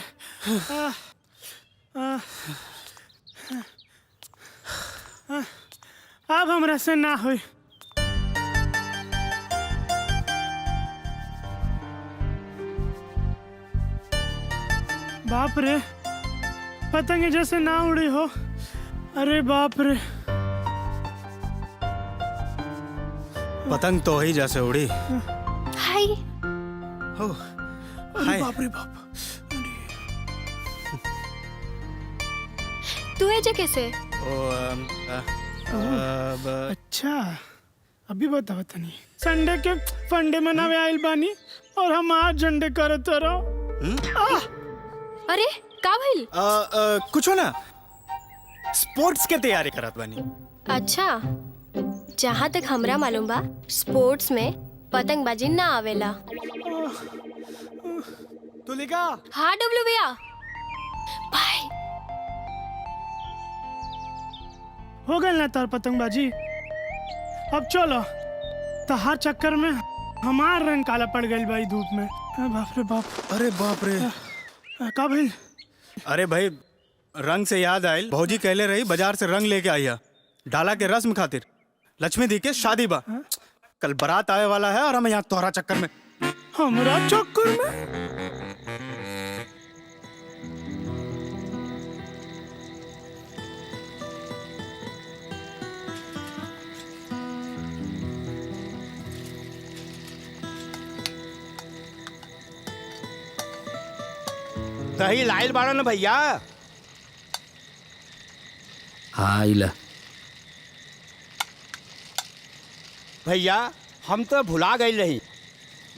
अब हमरा से ना होई। बाप रे, पतंग जैसे ना उड़ी हो। अरे बाप रे। पतंग तो ही जैसे उड़ी। हाय। अरे बाप रे बाप। तू है कैसे? अच्छा, अभी बताओ तनी। संडे के फंडे मनावे आइल बानी और हम आज झंडे करत रहो। अरे का भइल? कुछ हो ना, स्पोर्ट्स के तैयारी करत बानी। अच्छा, जहाँ तक हमरा मालूम बा, स्पोर्ट्स में पतंगबाजी ना आवेला। तुलिका। हाँ डब्लू भैया। बाय। हो गए ना तार पतंगबाजी? अब चलो, तहार चक्कर में हमार रंग काला पड़ गई भाई धूप में। बाप रे बाप। अरे बाप रे। का भइल? अरे भाई, रंग से याद आयल, भौजी कहले रही बाजार से रंग लेके आइया डाला के रस्म खातिर। लक्ष्मी दी के शादी बा, कल बारात आए वाला है और हम यहाँ तोहरा चक्कर में। हमरा चक्कर में? दही लाइल बाड़ा ना भैया? हाँ इला। भैया हम तो भुला गई रही,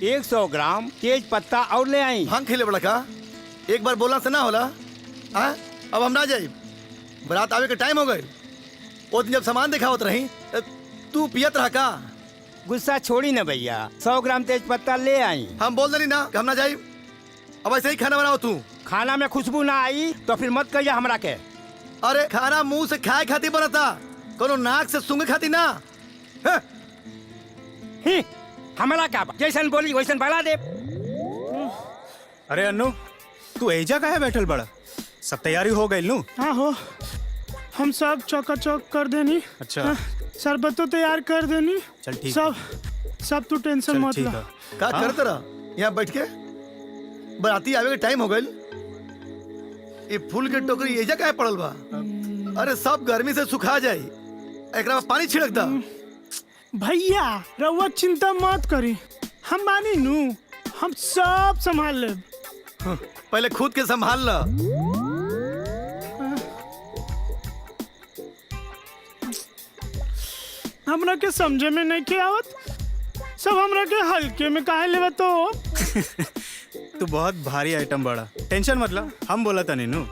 100 ग्राम तेज पत्ता और ले आई। भांग खेले बड़ा का? एक बार बोला से ना होला? हाँ, अब हम ना जाए, बारात आवे के टाइम हो गए। वो दिन जब सामान दिखावत रही तू पियत रहा का? गुस्सा छोड़ी ना भैया, 100 ग्राम तेज पत्ता ले आई। हम बोल देनी ना कि हम ना जाए। अब ऐसे ही खाना बनाओ तू। खाना में खुशबू ना आई तो फिर मत कहिए हमरा के। अरे खाना मुंह से खाए खाती बनता, कोनो नाक से सूंघे खाती ना। हमारा क्या, जैसन बोली वैसन बना दे। अरे अन्नू, तू एजा काहे बैठल बड़ा? सब तैयारी हो गई नू? हाँ हो, हम सब चौका-चौक कर देनी। अच्छा। शरबत तो तैयार कर देनी। चल ठीक। सब तू टेंशन मत ला। का करत रहा यहाँ बैठ के? बाराती आवे के टाइम हो गई। ये फूल के टोकरी एजा काहे पड़ल बा? अरे सब गर्मी से सुखा जाई, एकरा में पानी छिड़क दा। भैया रउआ चिंता मत करी, हम बानी नू, हम सब संभाल लेब। पहले खुद के संभाल ला। हमरा के समझे में नहीं के आवत, सब हमरा के हल्के में काहे लेवा तो। तू बहुत भारी आइटम बड़ा, टेंशन मत ला, हम बोला था नीनू।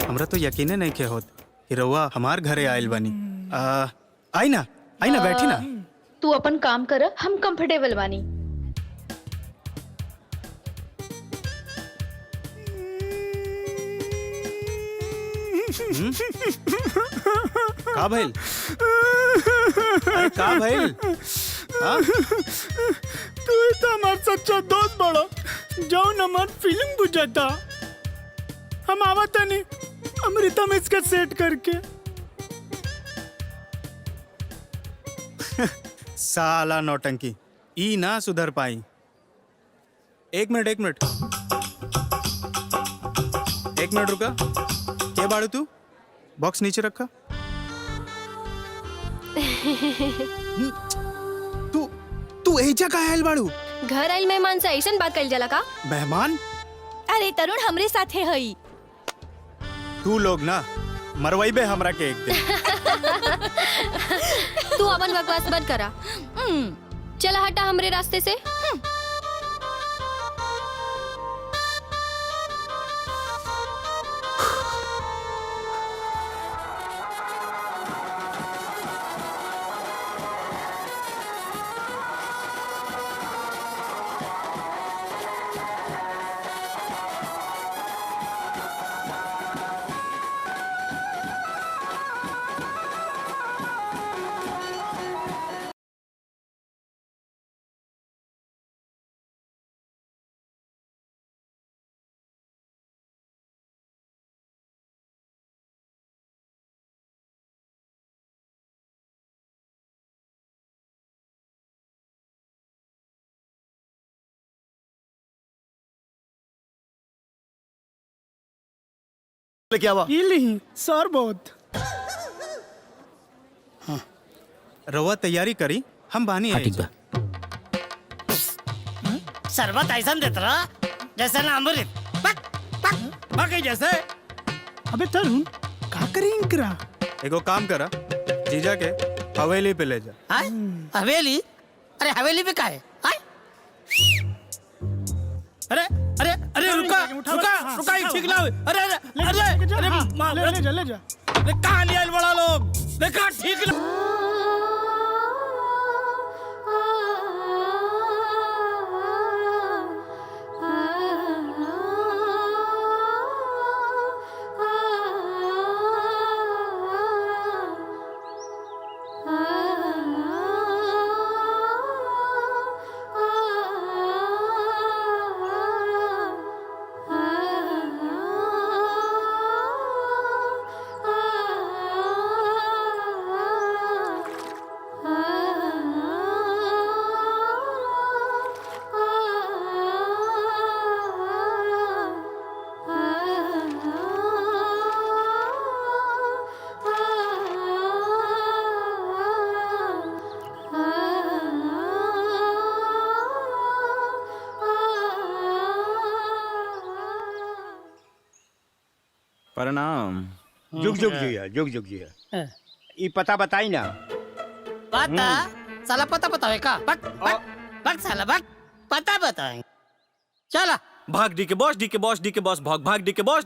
हमरा तो यकीने नहीं के होत कि रउआ हमार घरे आयल बानी। आई ना बैठी ना। तू अपन काम कर, हम कंफर्टेबल बानी। का भइल? अरे का भइल? तू ही तो हमार सच्चा दोस्त बड़ा, जौन हमार फीलिंग बुझाता। हम आवता नहीं अमृता में इसका सेट करके। साला नौटंकी ई ना सुधर पाई। एक मिनट एक मिनट रुका। क्या बाड़ू तू? बॉक्स नीचे रखा। तू एजा का आयल बाड़ू? घर आइल मेहमान से ऐसन बात कइल जाला का? मेहमान? अरे तरुण हमरे साथे हई। तू लोग ना मरवाई बे हमरा के एक दिन। तू अपन बकवास बंद करा। चला हटा हमरे रास्ते से। क्या हुआ? सर बहुत रवा तैयारी करी, हम बानी है। शरबत ऐसा देता रहा जैसे ना अमृत। बाकी जैसे। अबे तरुण का करी इनकरा? एगो काम करा, जीजा के हवेली पे ले जा। हवेली? अरे हवेली पे का है? अरे अरे अरे रुका ही ठीक ना। अरे अरे अरे ले जा। कहाँ लिया बड़ा लोग? देखा ठीक ना। प्रणाम। जुग जुग जिया। ई पता बताई ना। पता? साला पता बतावे का? बक साला बक पता बताए। चला। भाग डी के बॉस भाग डी के बॉस भाग डी के बॉस।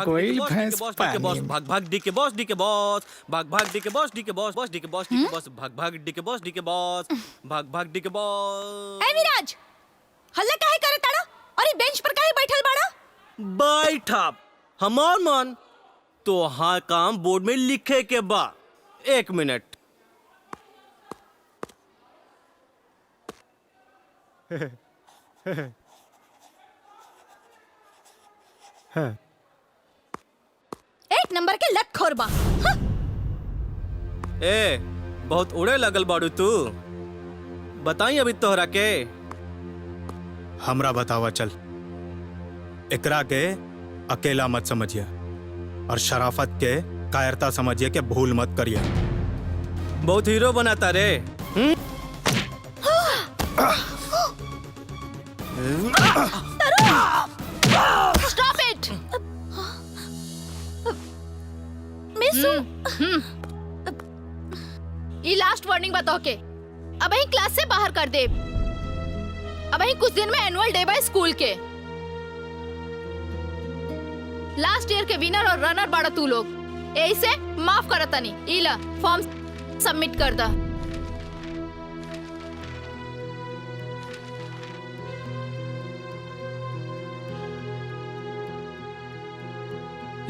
गोइल भैंस पानी में। भाग डी के बॉस भाग डी के बॉस भाग डी के बॉस। ए विराज, हल्ला काहे करे ताड़ा? और ई बेंच पर काहे बैठल बाड़ा? बैठा हमार मन तो हाँ काम बोर्ड में लिखे के बा। एक मिनट। एक नंबर के लत खोर बा। ए बहुत उड़े लगल बाड़ू तू। बताई अभी तोहरा के। हमरा बतावा चल। एकरा के अकेला मत समझिए और शराफत के कायरता समझिए के भूल मत करिए। बहुत हीरो बनाता रे। Stop it. मिसू, ये लास्ट वार्निंग बताओ के अब ही क्लास से बाहर कर दे। अब ही कुछ दिन में एनुअल डे बाय स्कूल के। लास्ट ईयर के विनर और रनर बाड़ा तू लोग। यही से माफ करत तनी। इला फॉर्म सबमिट कर दा।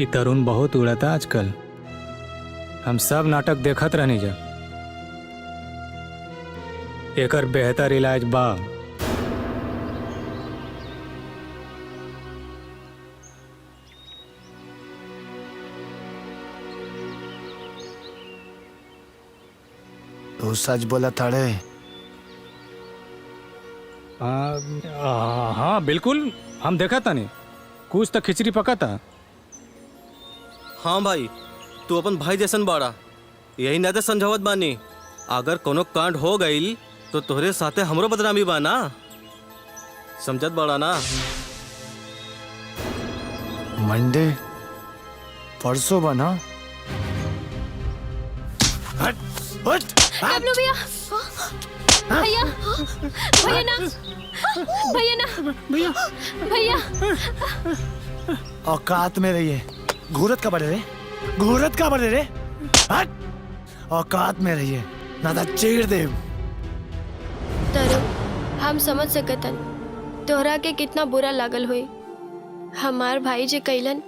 ये तरुण बहुत उड़ता आजकल। हम सब नाटक देखत रहनी जा। एकर बेहतर इलाज बा। तू सच बोला थाड़े? हाँ बिल्कुल, हम देखा था नहीं। कुछ तो खिचड़ी पका था। हाँ भाई, तू अपन भाई जैसन बाड़ा, यही ना तो समझावत बानी। अगर कोनो कांड हो गईल तो तोहरे साथे हमरो बदनामी बा ना, समझत बाड़ा ना? मंडे परसों बना। डब्लू भैया, भैया, भैया ना, भैया ना, भैया, भैया। औकात में रहिए। घूरत का बड़े रे, घूरत का बड़े रे। हट! औकात में रहिए, ना तो चीर दे। तरुण, हम समझ सकतन तोहरा के कितना बुरा लागल हुई। हमार भाई जे कैलन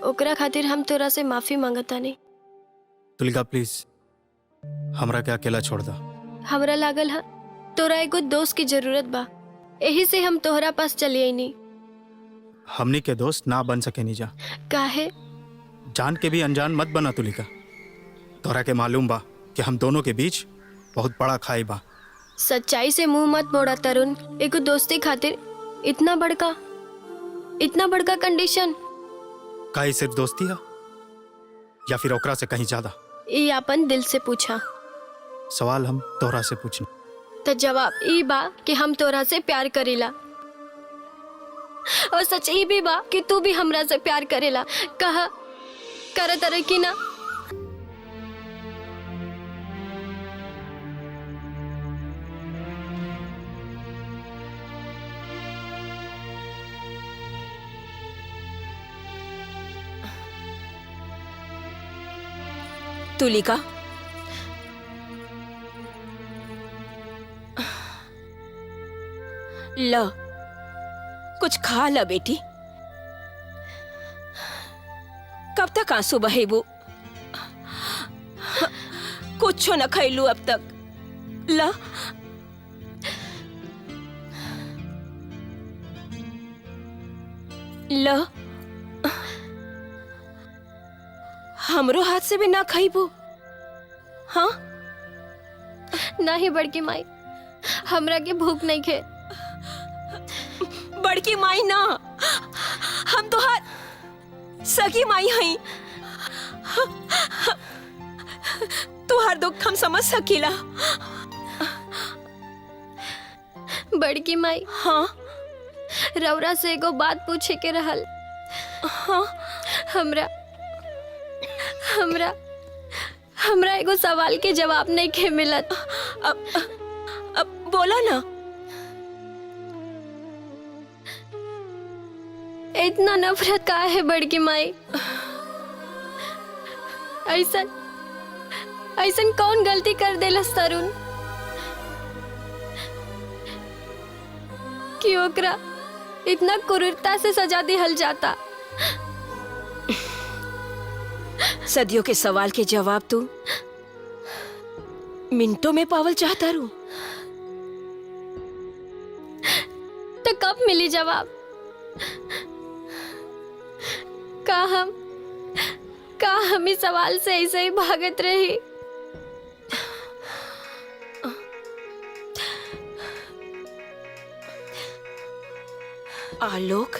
ओकरा खातिर हम तोरा से माफी मांगता नहीं। तुलिका प्लीज हमरा के अकेला छोड़ दा। हमरा लागल है तोरा एगो दोस्त की जरूरत बा, यही से हम तोहरा पास चली आईनी। हमनी के दोस्त ना बन सके नीजा। काहे? जान के भी अनजान मत बना तुलिका। तोरा के मालूम बा कि हम दोनों के बीच बहुत बड़ा खाई बा। सच्चाई से मुंह मत मोड़ा तरुण। एगो दोस्ती खातिर इतना बड़का कंडीशन। का ही सिर्फ दोस्ती है या फिर ओकरा से कहीं ज्यादा? ये अपन दिल से पूछा। सवाल हम तोहरा से पूछनी तो जवाब ई बा कि हम तोरा से प्यार करेला, और सच ई भी बा कि तू भी हमरा से प्यार करेला। कहा कर तरह की ना? तुलिका, ल कुछ खा ल बेटी। कब तक आंसू बहेबू? कुछ न खैलू अब तक। ल ल हमरो हाथ से भी ना खाइबू? हाँ नहीं बड़की माई, हमरा के भूख नहीं खे। बड़की माई ना, हम तो हर सगी माई हई। तू हर दुख हम समझ सकीला। बड़की माई, हाँ रौरा से एगो बात पूछे के रहल। हाँ हमरा हमरा हमरा एगो सवाल के जवाब नहीं के मिलत। अब बोला ना। इतना नफरत का है बड़की माई? ऐसन ऐसन कौन गलती कर देलस तरुण कि ओकरा इतना क्रूरता से सजा दिहल जाता? सदियों के सवाल के जवाब तू मिनटों में पावल चाहता रू। तो कब मिली जवाब? का हम इस सवाल से ऐसे ही भागत रही? आलोक,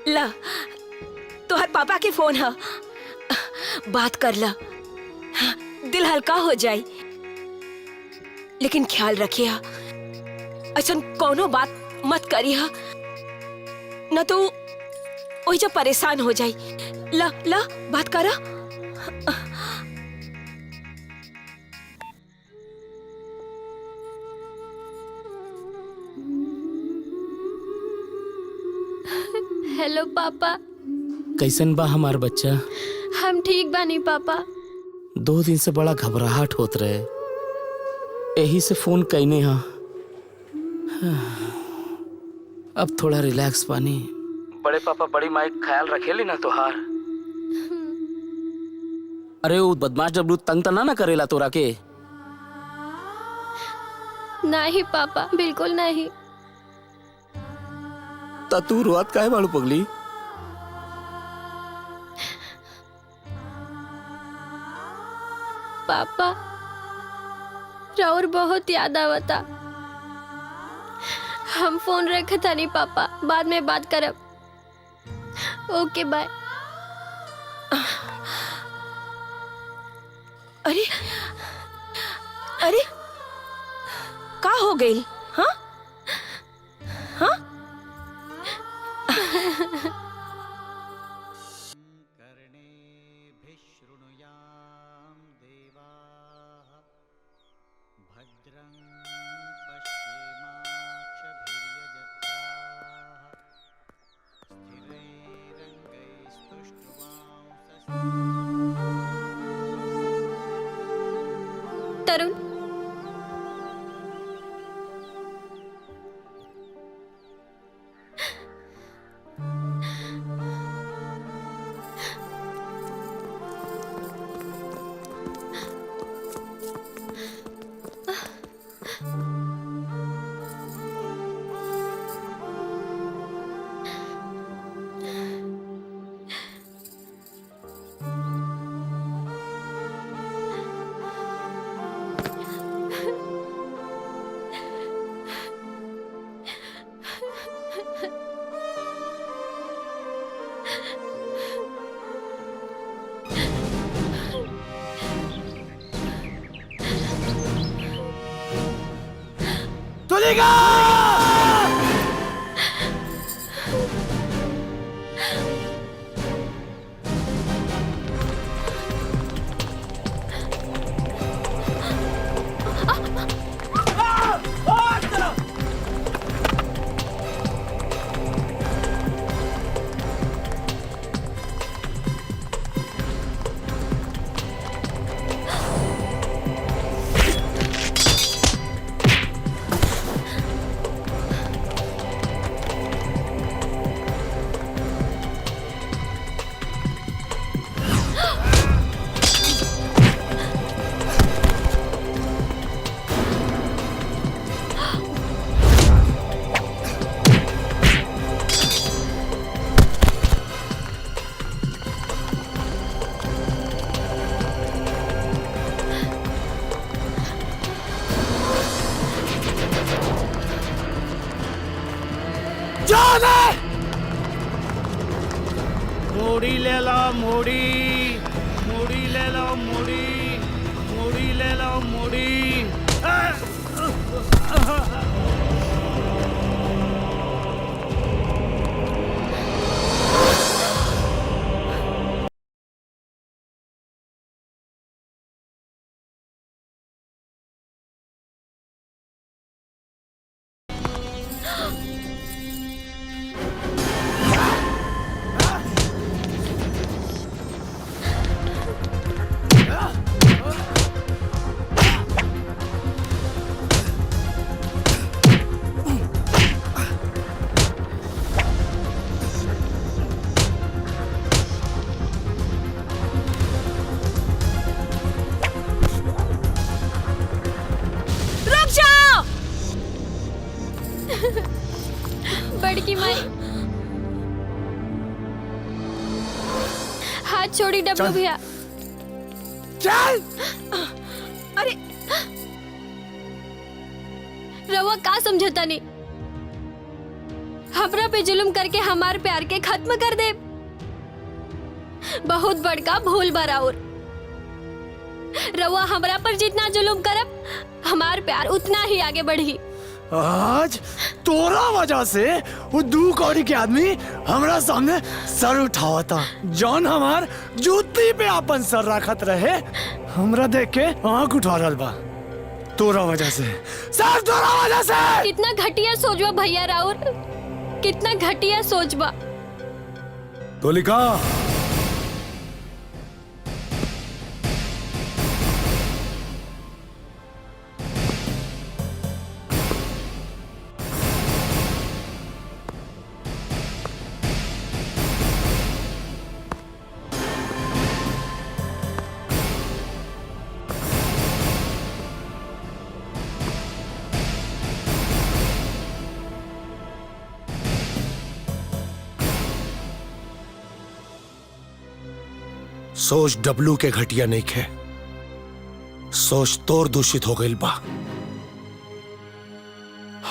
ला तोहर पापा के फोन है, बात कर ला, दिल हल्का हो जाए। लेकिन ख्याल रखिया ऐसा कोनो बात मत करिया, न तो वही जब परेशान हो जाए। ला ला बात करा। हेलो पापा। कैसन बा हमार बच्चा? हम ठीक बानी पापा। 2 दिन से बड़ा घबराहट होत रहे, यही से फोन कैने हा। अब थोड़ा रिलैक्स पानी। बड़े पापा बड़ी माई ख्याल रखेली ना तोहार। अरे वो बदमाश डब्लू तंग तना ना करेला तोरा के? नहीं पापा, बिल्कुल नहीं। ता तू रोत काहे बाड़ू पगली? पापा राउर बहुत याद आवता। हम फोन रखे था नहीं पापा, बाद में बात करब। ओके बाय। अरे अरे का हो गई? हाँ हाँ तरुण, तुलिका! मोड़ी ले लो, मोड़ी मोड़ी ले लो, मोड़ी मोड़ी ले लो, मोड़ी। बड़की माई, हाथ छोड़ी डब्लू भैया। चल। अरे रवा का समझता नहीं? हमरा पे जुल्म करके हमार प्यार के खत्म कर दे। बहुत बड़का भूल बराउर। रवा हमरा पर जितना जुल्म करब, हमार प्यार उतना ही आगे बढ़ी। आज तोरा वजह से वो 2 कौड़ी के आदमी हमरा सामने सर उठावा था। जौन हमार जूती पे अपन सर रखत रहे, हमरा देख के आंख उठा रहल बा। तोरा वजह से, सर तोरा वजह से। कितना घटिया सोचबा भैया राउर, कितना घटिया सोचबा। तुलिका, सोच डब्लू के घटिया नहीं खे, सोच तोर दूषित हो गई बा।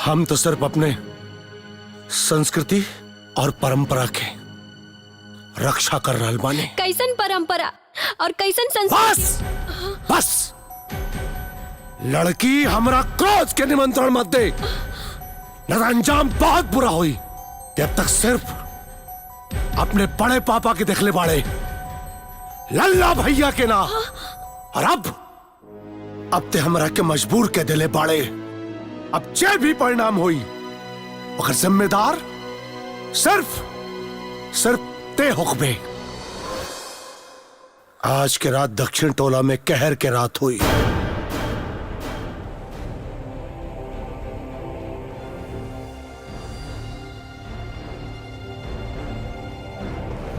हम तो सिर्फ अपने संस्कृति और परंपरा के रक्षा कर रहा बाने। कैसन परंपरा और कैसन संस्कृति? बस लड़की हमरा क्रोध के निमंत्रण मत दे, न अंजाम बहुत बुरा हुई। जब तक सिर्फ अपने बड़े पापा के देखले बाड़े, लल्ला भैया के ना, और अब ते हमरा के मजबूर के दिले बाड़े। अब जे भी परिणाम हुई अगर जिम्मेदार सिर्फ ते हुक्मे। आज के रात दक्षिण टोला में कहर के रात हुई।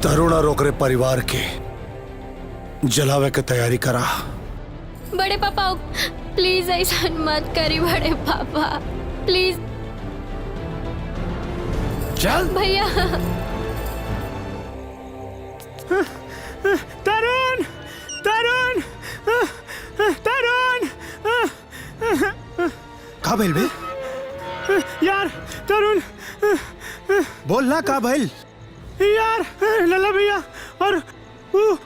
तरुण और ओकरे परिवार के जलावे की तैयारी करा। बड़े पापा प्लीज ऐसा मत करी। बड़े पापा प्लीज। चल भैया। तरुण तरुण तरुण। का भइल बे? यार तरुण बोल ना, का भइल? यार लल्ला भैया और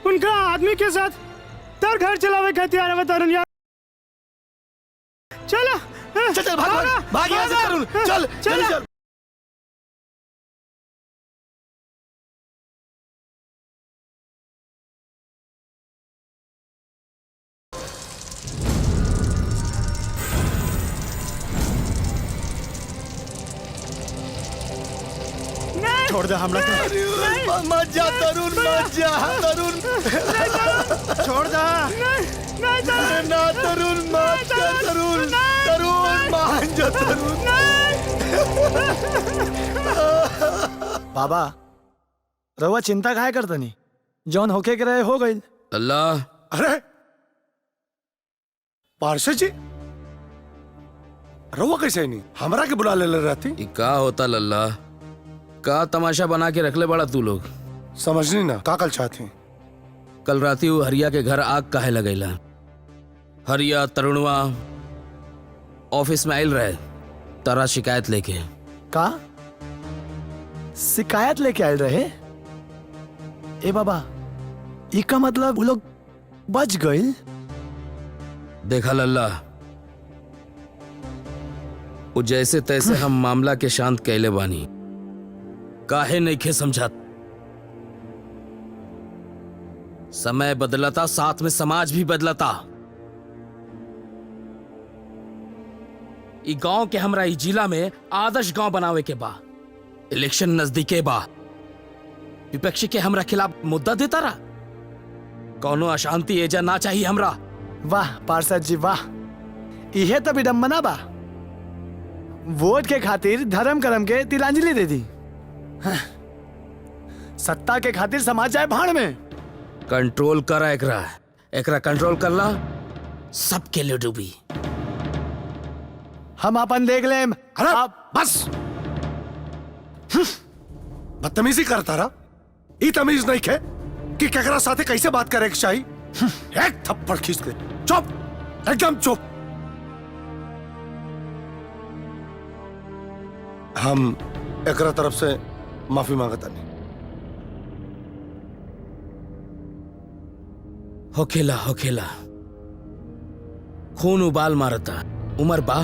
उनका आदमी के साथ तार घर चलावे का तैयार है तरुण। यार चलो चल भाग यहाँ से तरुण, चल जल्दी चल। छोड़ दे हमरा के। मत जा तरुण, मत जा तरुण, छोड़ दे। ना तरुण, मत जा तरुण, तरुण मान जा तरुण। बाबा रवा चिंता काहे करतनी? जौन होके के रहे हो गई। अल्लाह। अरे पार्षद जी, रवा कैसे नहीं हमरा के बुला ले रहती? का होता लल्ला? का तमाशा बना के रख ले बड़ा तू लोग? समझनी ना का कल चाहते? कल राती वो हरिया के घर आग काहे लगैला? हरिया तरुणवा ऑफिस में आयल रहे तारा शिकायत लेके। का शिकायत लेके आयल रहे? ए बाबा ई का मतलब वो लोग बच गए? देखा लल्ला, वो जैसे तैसे हम मामला के शांत कैले बानी, काहे नहीं खे समझात। समय बदलता, साथ में समाज भी बदलता। ई गांव के हमरा ई जिला में आदर्श गांव बनावे के बा। इलेक्शन नजदीके बा, विपक्षी के हमरा खिलाफ मुद्दा देता रहा। कौनो अशांति एजा ना चाहिए हमरा। वाह पार्षद जी वाह, इहे तो विडम्बना बा। वोट के खातिर धर्म कर्म के तिलांजलि दे दी। सत्ता के खातिर समाज जाए भाड़ में। कंट्रोल करा एकरा कंट्रोल करला, सबके लिए डूबी। हम अपन देख ले। अरे आप बस बदतमीजी करता रहा। ई तमीज नहीं खे कि केकरा साथे कैसे बात करे के चाहिए। एक थप्पड़ खींच के चुप, एकदम चुप। हम एकरा तरफ से माफी मांगता नहीं। होखेला खून उबाल मारता, उमर बा।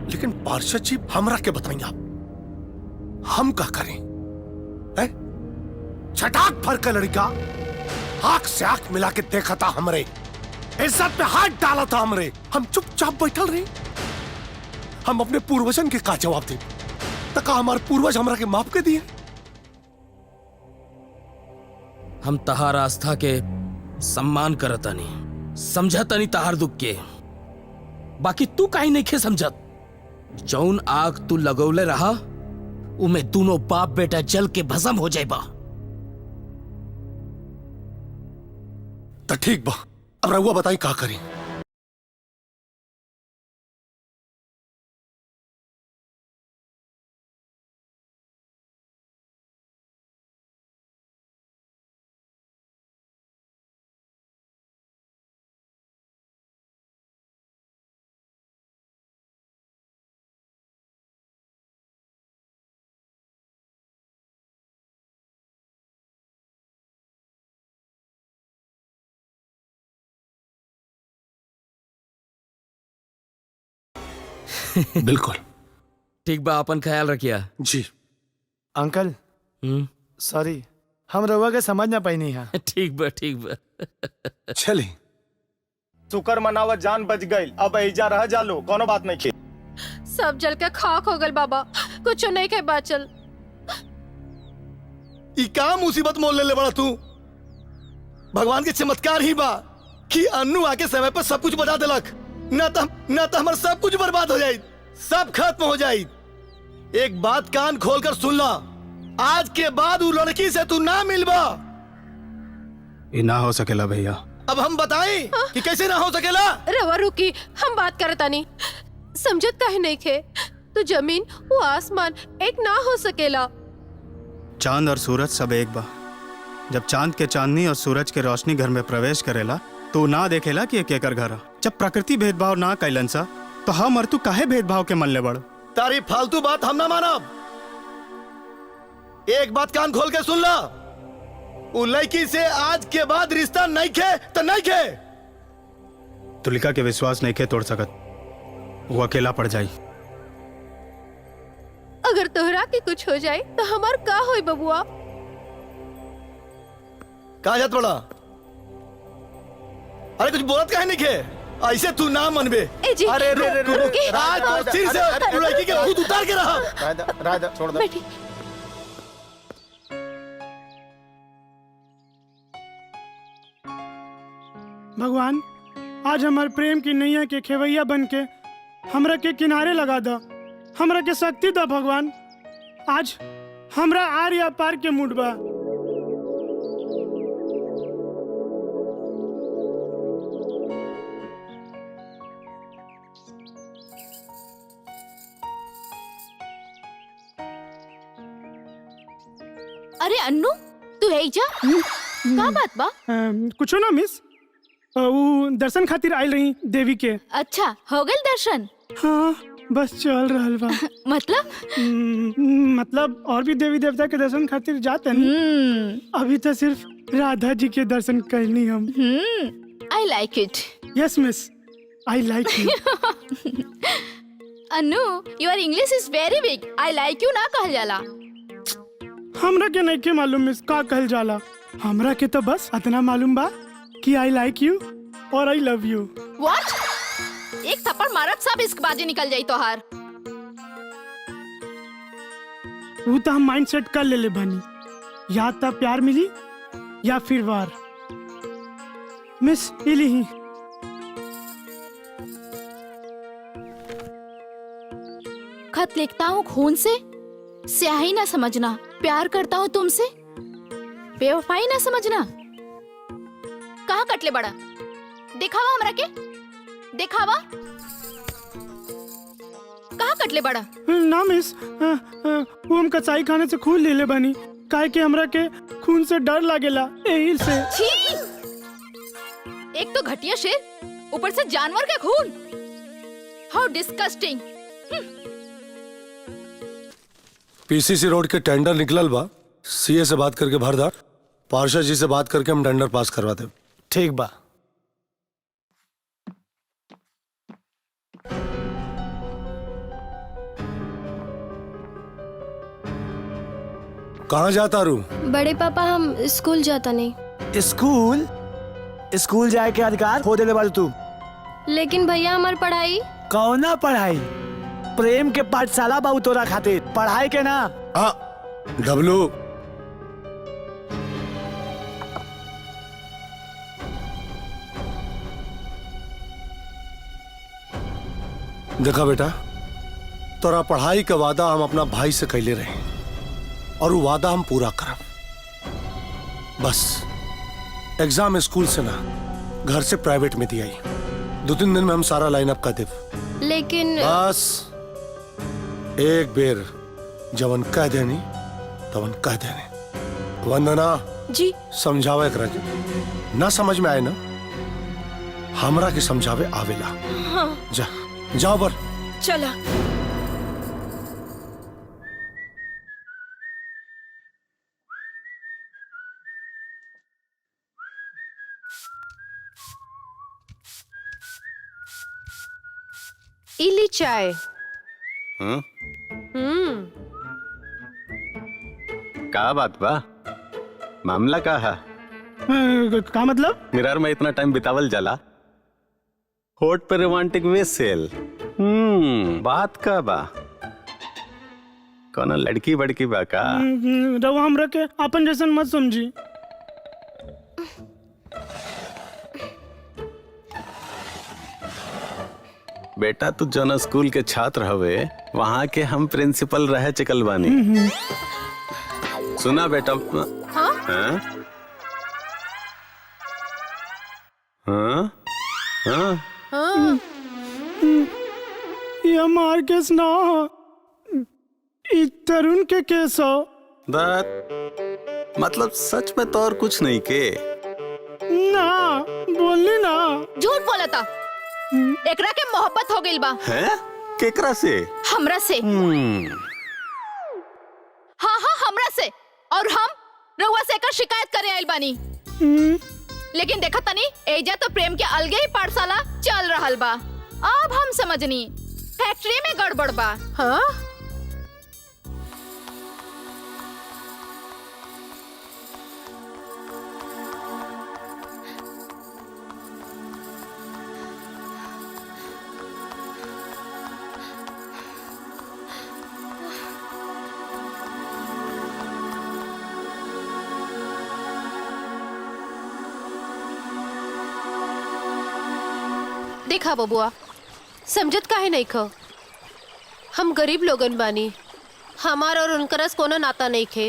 लेकिन पार्षद जी हमरा के बताइए आप, हम क्या करें? छटाक भर का लड़का आंख से आंख मिला के देखा था हमरे, इज्जत पे हाथ डाला था हमरे। हम चुपचाप बैठल रहे। हम अपने पूर्वजन के का जवाब दे? तका हमारे पूर्वज हमरा के माफ के दिए। हम तहार आस्था के सम्मान करतानी, समझतानी तहार दुख के। बाकी तू काहे नहीं खे समझत? जौन आग तू लगौले रहा उमे दोनों बाप बेटा जल के भस्म हो जाएबा। तो ठीक बा, अब रहुआ बताई का करी। बिल्कुल ठीक बा, अपन ख्याल रखिया। जी अंकल सॉरी, हम रउआ के समझ ना पाई नहीं है। ठीक बा ठीक बा। चली शुक्र मनावत जान बच गई, अब एजा रह जालो, कोनो बात नहीं। सब जल के खाक हो गल बाबा, कुछ नहीं के बाचल। ई का मुसीबत मोल ले बड़ा तू? भगवान के चमत्कार ही बा कि अन्नू आके समय पर सब कुछ बता दिलक, ना तो हमार सब कुछ बर्बाद हो जाये, सब खत्म हो जाये। एक बात कान खोल कर सुन ला, आज के बाद वो लड़की से तू ना मिलबा। ये ना हो सकेला भैया। अब हम बताएं कि कैसे ना हो सकेला? रवा रुकी, हम बात करतानी, समझत काहे नहीं खे? तो जमीन वो आसमान एक ना हो सकेला। चांद और सूरज सब एक बा। जब चांद के चांदनी और सूरज के रोशनी घर में प्रवेश करेला तो ना देखेला कि एक एकर घर। जब प्रकृति भेदभाव ना कैलन सा तो हम और तू काहे भेदभाव के मन ले बड़? तारी फालतू बात हम ना मानब। एक बात कान खोल के सुन ला, वो लड़की से आज के बाद रिश्ता नहीं खे तो नहीं खे। तुलिका के विश्वास नहीं के तोड़ सकत, वो अकेला पड़ जाई। अगर तोहरा के कुछ हो जाए तो हमार का होई बबुआ? कहा जात बड़ा? अरे कुछ बोलत काहे नहीं खे? ऐसे तू ना मनबे। अरे आज तो सिर से लड़की के भूत उतार के रहा। राधा छोड़ दे। भगवान, आज हमार प्रेम की नैया के खेवैया बन के हमरा के किनारे लगा दो, हमरा के शक्ति दो भगवान। आज हमरा आर या पार के मूड बा। अरे अन्नू, तू है जा? का बात बा? कुछो ना मिस, वो दर्शन खातिर आयल रही देवी के। अच्छा, हो गए दर्शन? हाँ, बस चल रहल बा। मतलब और भी देवी देवता के दर्शन खातिर जाते हैं। अभी तो सिर्फ राधा जी के दर्शन करनी हम। I like it. Yes miss, I like you. Annu, your English is very weak. I like you ना कहल जाला। हमरा के नहीं के मालूम मिस का कहल जाला। हमरा के तो बस इतना मालूम बा कि आई लाइक यू और आई लव यू। व्हाट? एक थप्पड़ मारत सब इश्कबाजी निकल जाई तोहार। वो तो हम माइंड सेट कर ले बानी, या तो प्यार मिली या फिर वार। मिस इली ही। खत लिखता हूँ खून से, स्याही ना समझना। प्यार करता हूँ तुमसे, बेवफाई ना समझना। कहाँ कटले बड़ा? दिखावा हमरा के, दिखावा। कहाँ कटले बड़ा? ना मिस, वो हम कचाई खाने से खून ले ले बानी, काहे कि हमरा के खून से डर लागेला, यही से। छी! एक तो घटिया शेर, ऊपर से जानवर का खून। हाउ डिस्गस्टिंग। पीसीसी रोड के टेंडर निकलल बा, सीए से बात करके भर दा, पार्षद जी से बात करके हम टेंडर पास करवा दे। ठीक बा। कहाँ जाता रू? बड़े पापा, हम स्कूल जाता नहीं। स्कूल? स्कूल जाए के अधिकार हो देले बारू तू। लेकिन भैया हमार पढ़ाई। कौना पढ़ाई? प्रेम के पाठशाला बा तोरा खातिर, पढ़ाई के ना। डब्लू, देखा बेटा, तोरा पढ़ाई का वादा हम अपना भाई से कैले रहे और वो वादा हम पूरा करब। बस एग्जाम स्कूल से ना, घर से प्राइवेट में दिया। 2-3 दिन में हम सारा लाइनअप कर देव। लेकिन बस एक बेर जवन कह देनी तवन कह देनी। वंदना जी समझावे करा के ना समझ में आए ना, हमरा के समझावे आवेला। हाँ जाओ बर चला। इली चाय। का बात बा? मामला का है? का मतलब? मिरर में इतना टाइम बितावल जाला, होठ पे रोमांटिक वेसेल। बात का बा? कौन लड़की बड़की बा का? रवा हमरा के अपन जैसन मत समझी। बेटा तू जौन स्कूल के छात्र हवे, वहाँ के हम प्रिंसिपल रह चुकल बानी। सुना बेटा। हाँ? हाँ? हाँ? हाँ? हाँ? ये हमार केस ना हो, ई तरुण के केस हो। मतलब सच में तो और कुछ नहीं के? ना बोलनी ना। झूठ बोला था। एकरा के मोहब्बत हो गई बा। हैं? केकरा से? हमरा से। हाँ हाँ हमरा से। और हम रउआ से एकर शिकायत करे आइल बानी। लेकिन देखा तनी एजा तो प्रेम के अलगे ही पाठशाला चल रहल बा। अब हम समझनी फैक्ट्री में गड़बड़ बा। हाँ? देखा बबुआ, समझत काहे नहीं खो? हम गरीब लोगन बानी, हमार और उनकरस कोनो नाता नहीं खे।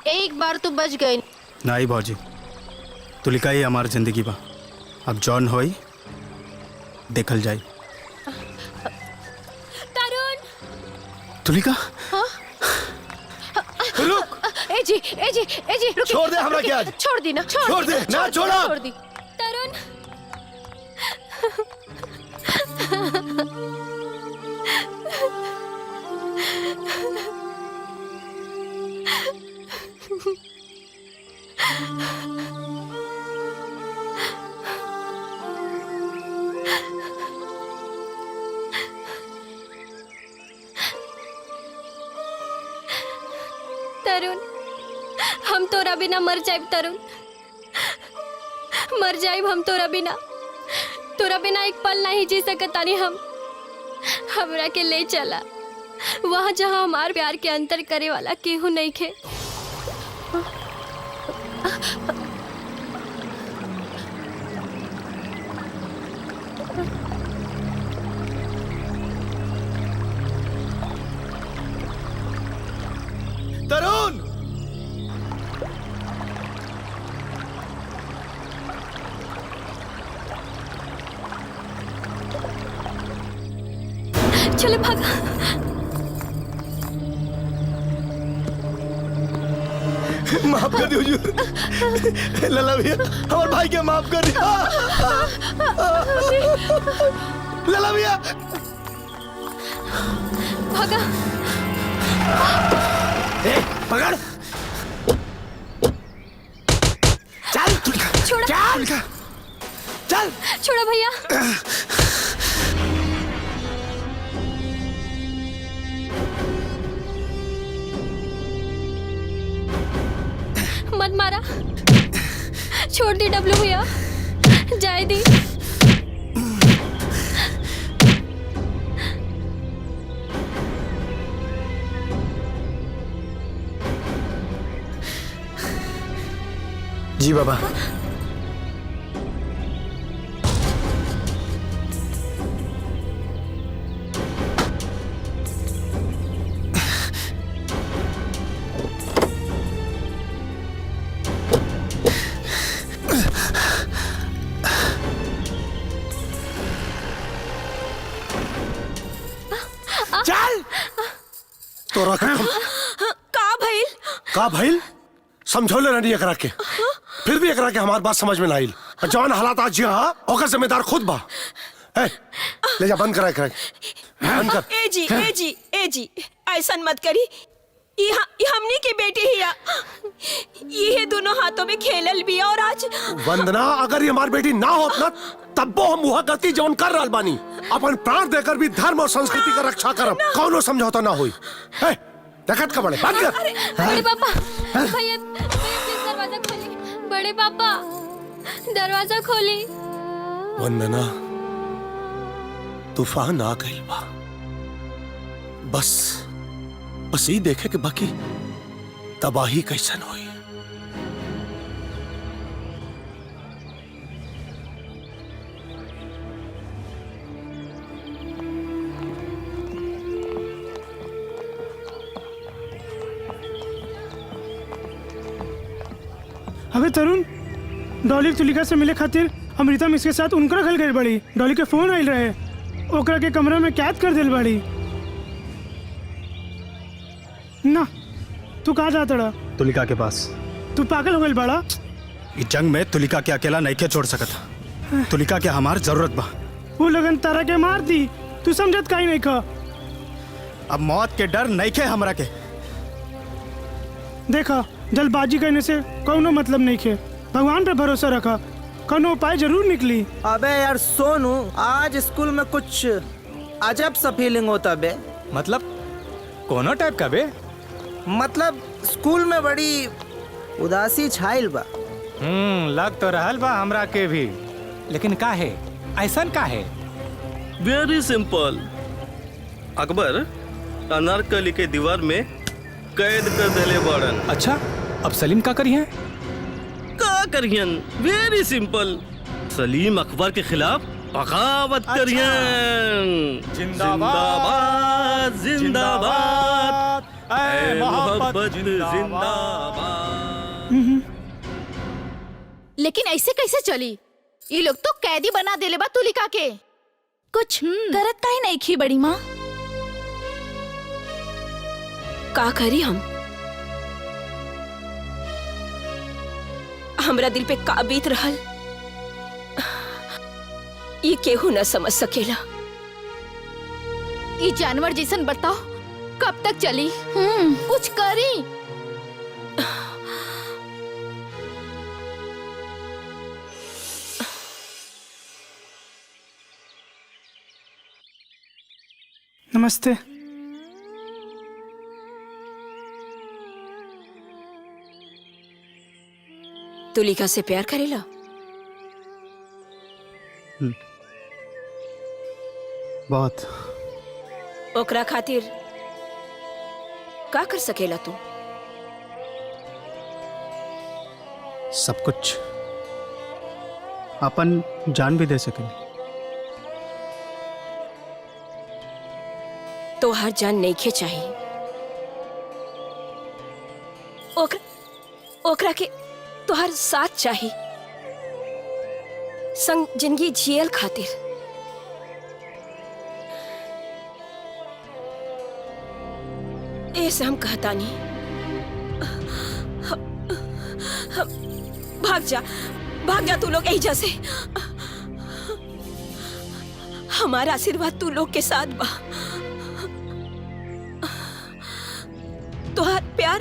एक बार तू बच गई। नहीं भौजी, तुलिका ही हमार जिंदगी बा। अब जॉन होई देखल जाई। तरुण। तुलिका। हाँ? रुक। ए जी रुकिए। छोड़ दे हमरा के आज। छोड़ दी ना। छोड़ दे ना। छोड़ा। छोड़ दी। तरुण। तरुण, हम तोरा बिना मर जाइब। तरुण, मर जाइब हम तोरा बिना। तोरा बिना एक पल नहीं जी सकतानी हम। हमरा के ले चला वहाँ जहाँ हमार प्यार के अंतर करे वाला केहू नहीं खे। तरुण। चले भागा। माफ कर दो हुजूर। लला भैया हमारे भाई के माफ कर दिया। लला भैया भागा। पकड़। चल छोड़ो। चल चल। छोड़ो भैया। मत मारा। छोड़ दी डब्लू भैया, जाए दी। जी बाबा। तोरा के का भइल? का भइल? समझौले नहीं एकरा के, फिर भी एकरा के हमार बात समझ में ना आइल। जौन हालात आज यहाँ ओकर जिम्मेदार खुद बा। ए, ले जा, बंद करा एकरा के। बंद कर। ए जी ऐसा मत करी। ये हमनी की बेटी हिया, ये दोनों हाथों में खेलल भी और आज वंदना, अगर ये हमारी बेटी ना होत ना तब वो हम वह गलती जौन कर रहल बानी, अपन प्राण देकर भी धर्म और संस्कृति का रक्षा करब, कौनो समझौता ना होई। देखत का बड़े बंद कर। बड़े पापा, भैया प्लीज दरवाजा खोली। बड़े पापा दरवाजा खोली। वंदना, तूफान आ गई बा, बस ही देखे कि बाकी तबाही कैसन हुई। अबे तरुण, डॉली तुलिका से मिले खातिर अमृता मिस के साथ उनका घर गई बड़ी। डॉली के फोन आइल रहे, ओकरा के कमरा में कैद कर दिल बड़ी। ना तू कहाँ जाता रहा? तुलिका के पास। तू पागल हो गई बड़ा? इस जंग में तुलिका के अकेला नहीं के छोड़ सकता। तुलिका के हमार जरूरत बा। वो लगन तारा के मार दी, तू समझत काई नहीं खा। अब मौत के डर नहीं खे हमरा के। देखा, जल्दबाजी करने से कोनो मतलब नहीं खे। भगवान पे भरोसा रखा, कोनो उपाय जरूर निकली। अबे यार सोनू, आज स्कूल में कुछ अजब सा फीलिंग होता बे। मतलब कोनो टाइप का बे? मतलब स्कूल में बड़ी उदासी छाइल बा। लग तो रहल बा हमरा के भी, लेकिन का है ऐसा का है? Very simple. अकबर अनारकली के दीवार में कैद कर देले बड़न। अच्छा, अब सलीम का करिए? का करियन? वेरी सिंपल, सलीम अकबर के खिलाफ बगावत करियन। जिंदाबाद जिंदाबाद, ऐ मोहब्बत जिंदाबाद। लेकिन ऐसे कैसे चली? ये लोग तो कैदी बना देले बा तुलिका के। कुछ करत काहे नहीं खी बड़ी माँ? का करी हम? हमरा दिल पे का बीत रहल, ये केहू न समझ सकेला। ये जानवर जैसन बर्ताव कब तक चली? कुछ करी। नमस्ते। तुलिका से प्यार करेला? बहुत। ओकरा खातिर का कर सकेला तू? सब कुछ, अपन जान भी दे सके। तो हर जान नहीं खे चाहिए। ओकरा के तो हर साथ चाहिए, संग जिंदगी जियल खातिर। ऐसे हम कहता नहीं। भाग जा तू लोग एहिजा से। हमारा आशीर्वाद तू लोग के साथ बा। तोहार प्यार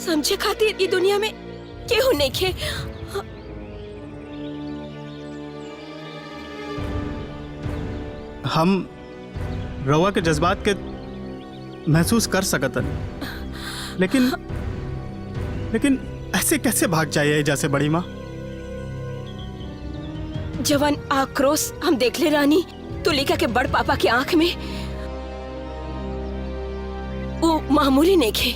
समझे खातिर ई दुनिया में केहू नहीं खे। हम रवा के जज्बात के महसूस कर सकतन, लेकिन ऐसे कैसे भाग जाए जैसे बड़ी माँ? जवान आक्रोश हम देख ले रानी तुलिका के बड़ पापा के आंख में, वो मामूली नहीं खे।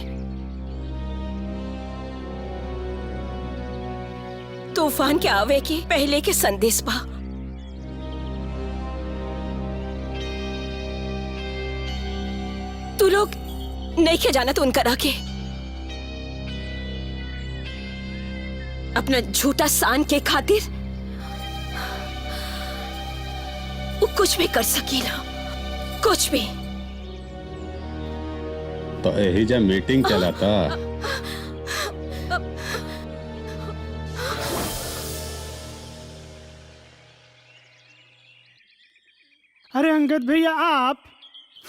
तूफान के आवे के पहले के संदेश बा। तू लोग नहीं खे जाना तो उनका रखे अपना झूठा सान के खातिर वो कुछ भी कर सकीला, कुछ भी। तो यही जा मीटिंग चलाता। अरे अंगद भैया आप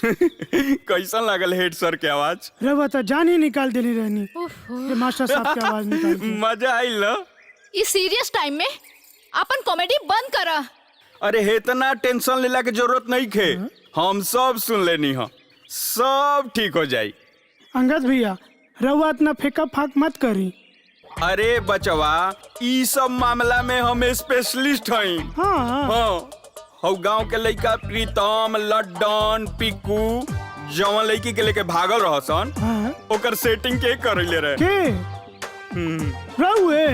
कैसा लागल हेड सर के आवाज? रवा तो जान ही निकाल देनी रहनी ये मास्टर साहब की आवाज निकाल के। मजा आइल न? इस सीरियस टाइम में अपन कॉमेडी बंद करा। अरे इतना टेंशन लेला के जरूरत नहीं खे, हम सब सुन लेनी हो, सब ठीक हो जाई। अंगद भैया रवा इतना फेंका फाक मत करी। अरे बचवा ई सब मामला में हम स्पेशलिस्ट हई। हाँ हौ गांव के लइका प्रीतम, लड्डन, पिकू जवन लड़की के लेके भागल रहसन, ओकर सेटिंग के करैले रहे के रहुए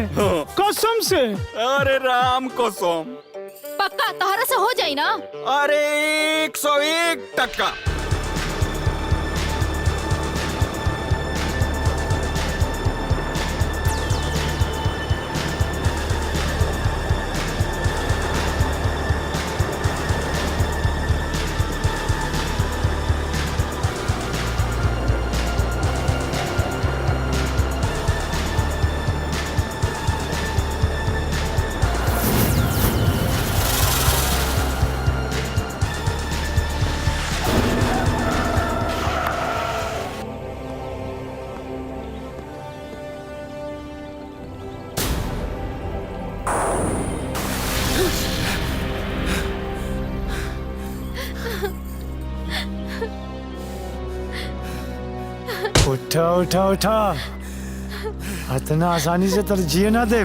कसम से। अरे राम कसम। पक्का तोहरा से हो जाई ना? अरे 101%। उठा उठा उठा, इतना आसानी से तर जिए ना दे।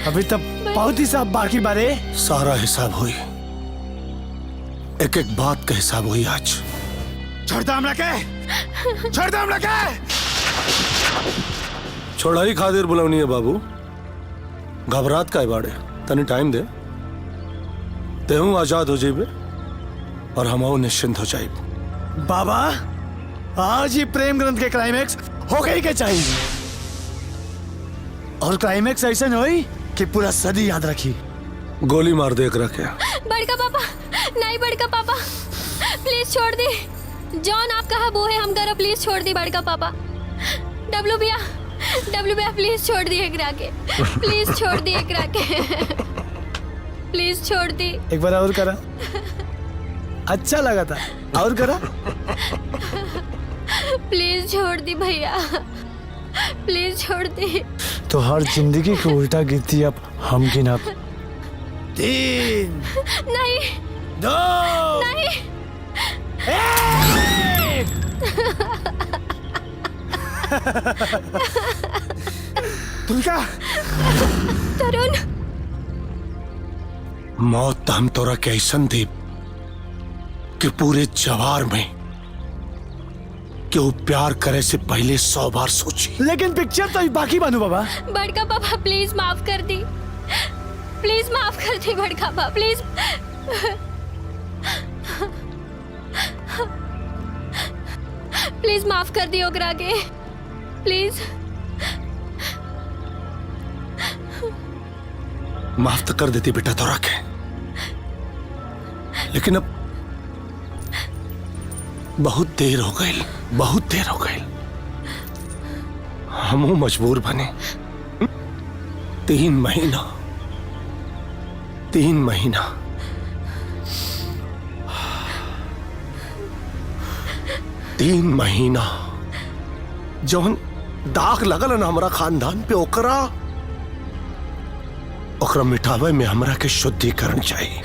अभी तक बहुत ही सब बाकी बारे। सारा हिसाब हुई, एक एक बात का हिसाब हुई आज। छोड़ दो हमरा के, छोड़ दो हमरा के। छोड़ाई खातिर बुलवनी है बाबू, घबरात का बाड़े, तनी टाइम दे, तेहू आजाद हो जाइबे और हमहू निश्चिंत हो जाइब। बाबा आज ही प्रेम ग्रंथ के क्लाइमेक्स हो गई के चाहिए, और क्लाइमेक्स ऐसा नहीं कि पूरा सदी याद रखी। गोली मार दे एकरा के। बड़का पापा नहीं, बड़का पापा प्लीज छोड़ दे। जॉन आप कहा वो है हम करो, प्लीज छोड़ दी बड़का पापा। डब्लू भैया प्लीज छोड़ दी एकरा के, प्लीज छोड़ दी एकरा के, प्लीज छोड़ दी। एक बार और करा, अच्छा लगा था, और करा। प्लीज छोड़ दी भैया, प्लीज छोड़ दी। तो हर जिंदगी की उल्टा गिनती अब हम गिना। 3 नहीं 2 नहीं 1। तुलका तरुण, मौत हम तोरा के ऐसन दी कि पूरे जवार में कि वो प्यार करे से पहले 100 बार सोची। लेकिन पिक्चर तो बाकी बनू बाबा। बड़का पापा प्लीज माफ कर दी, प्लीज माफ कर दी बड़का पापा, प्लीज। प्लीज माफ कर दी ओकरा के, प्लीज। माफ तो कर देती बेटा तोरा के, लेकिन अब बहुत देर हो गई, बहुत देर हो गई। हमू मजबूर बने। 3 महीना 3 महीना 3 महीना जौन दाग लगल न हमारा खानदान पे, ओकरा मिटावे में हमरा के शुद्धिकरण चाहिए,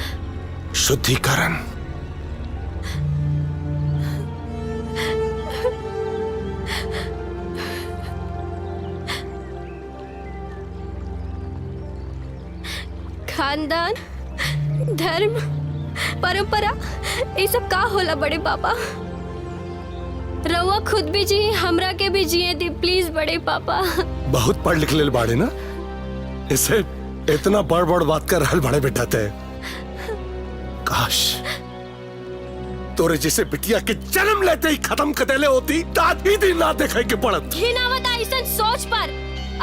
शुद्धिकरण। खानदान, धर्म, परंपरा, ये सब का होला बड़े पापा? रउआ खुद भी जी, हमरा के भी जिए दी प्लीज बड़े पापा। बहुत पढ़ लिख ले बाड़े ना, इसे इतना बड़ बड़ बात कर रहा बड़े बेटा थे। काश तोरे जैसे बिटिया के जन्म लेते ही खत्म कतेले होती, दादी दिन ना देखे के पड़त। घिनावता ऐसा सोच पर,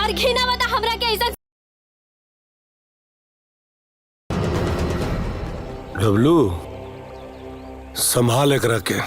और घिनावता हमरा के ऐसा। डब्लू संभाल एक रखे।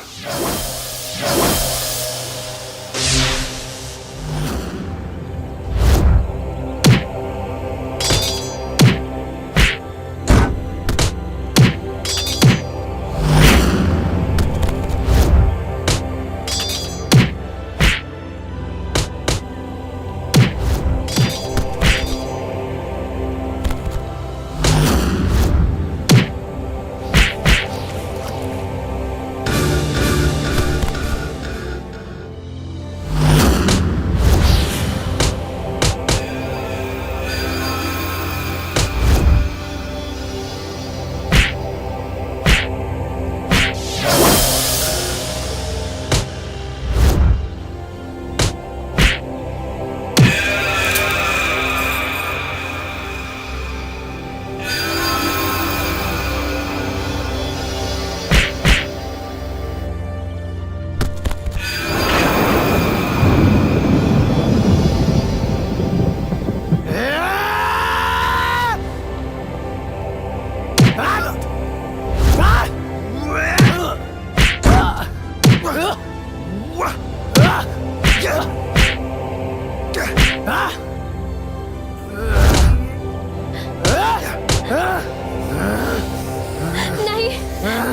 नहीं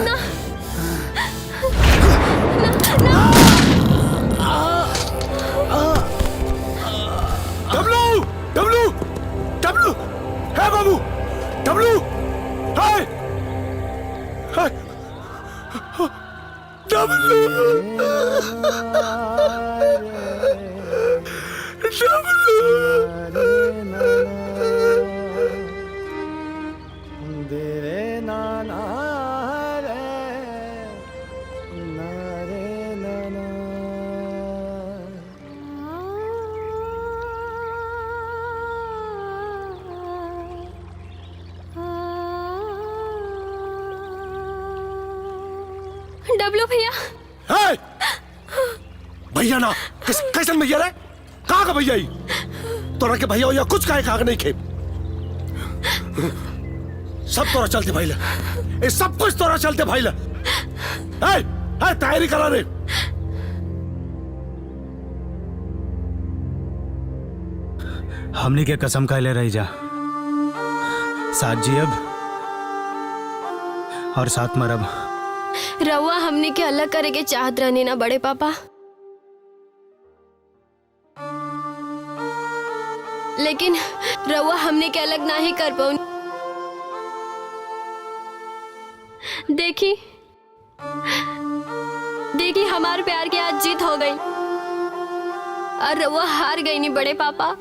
ना डब्लू डब्लू डब्लू है बाबू डब्लू है डब्लू डब्लू भैया भैया ना कैसन भैया रे कहाँ का भैया तोरा के भैया भैया कुछ काहे खाग नहीं खे सब तोरा चलते भाई ये सब कुछ तोरा चलते भाई तैयारी करा रे हमनी के कसम खाइले रही जा साथ जियब और साथ मरब। रउआ हमने के अलग करे के चाहत रहनी ना बड़े पापा, लेकिन रउआ हमने के अलग ना ही कर पाऊ। देखी देखी हमारे प्यार की आज जीत हो गई और रउआ हार गई नहीं बड़े पापा।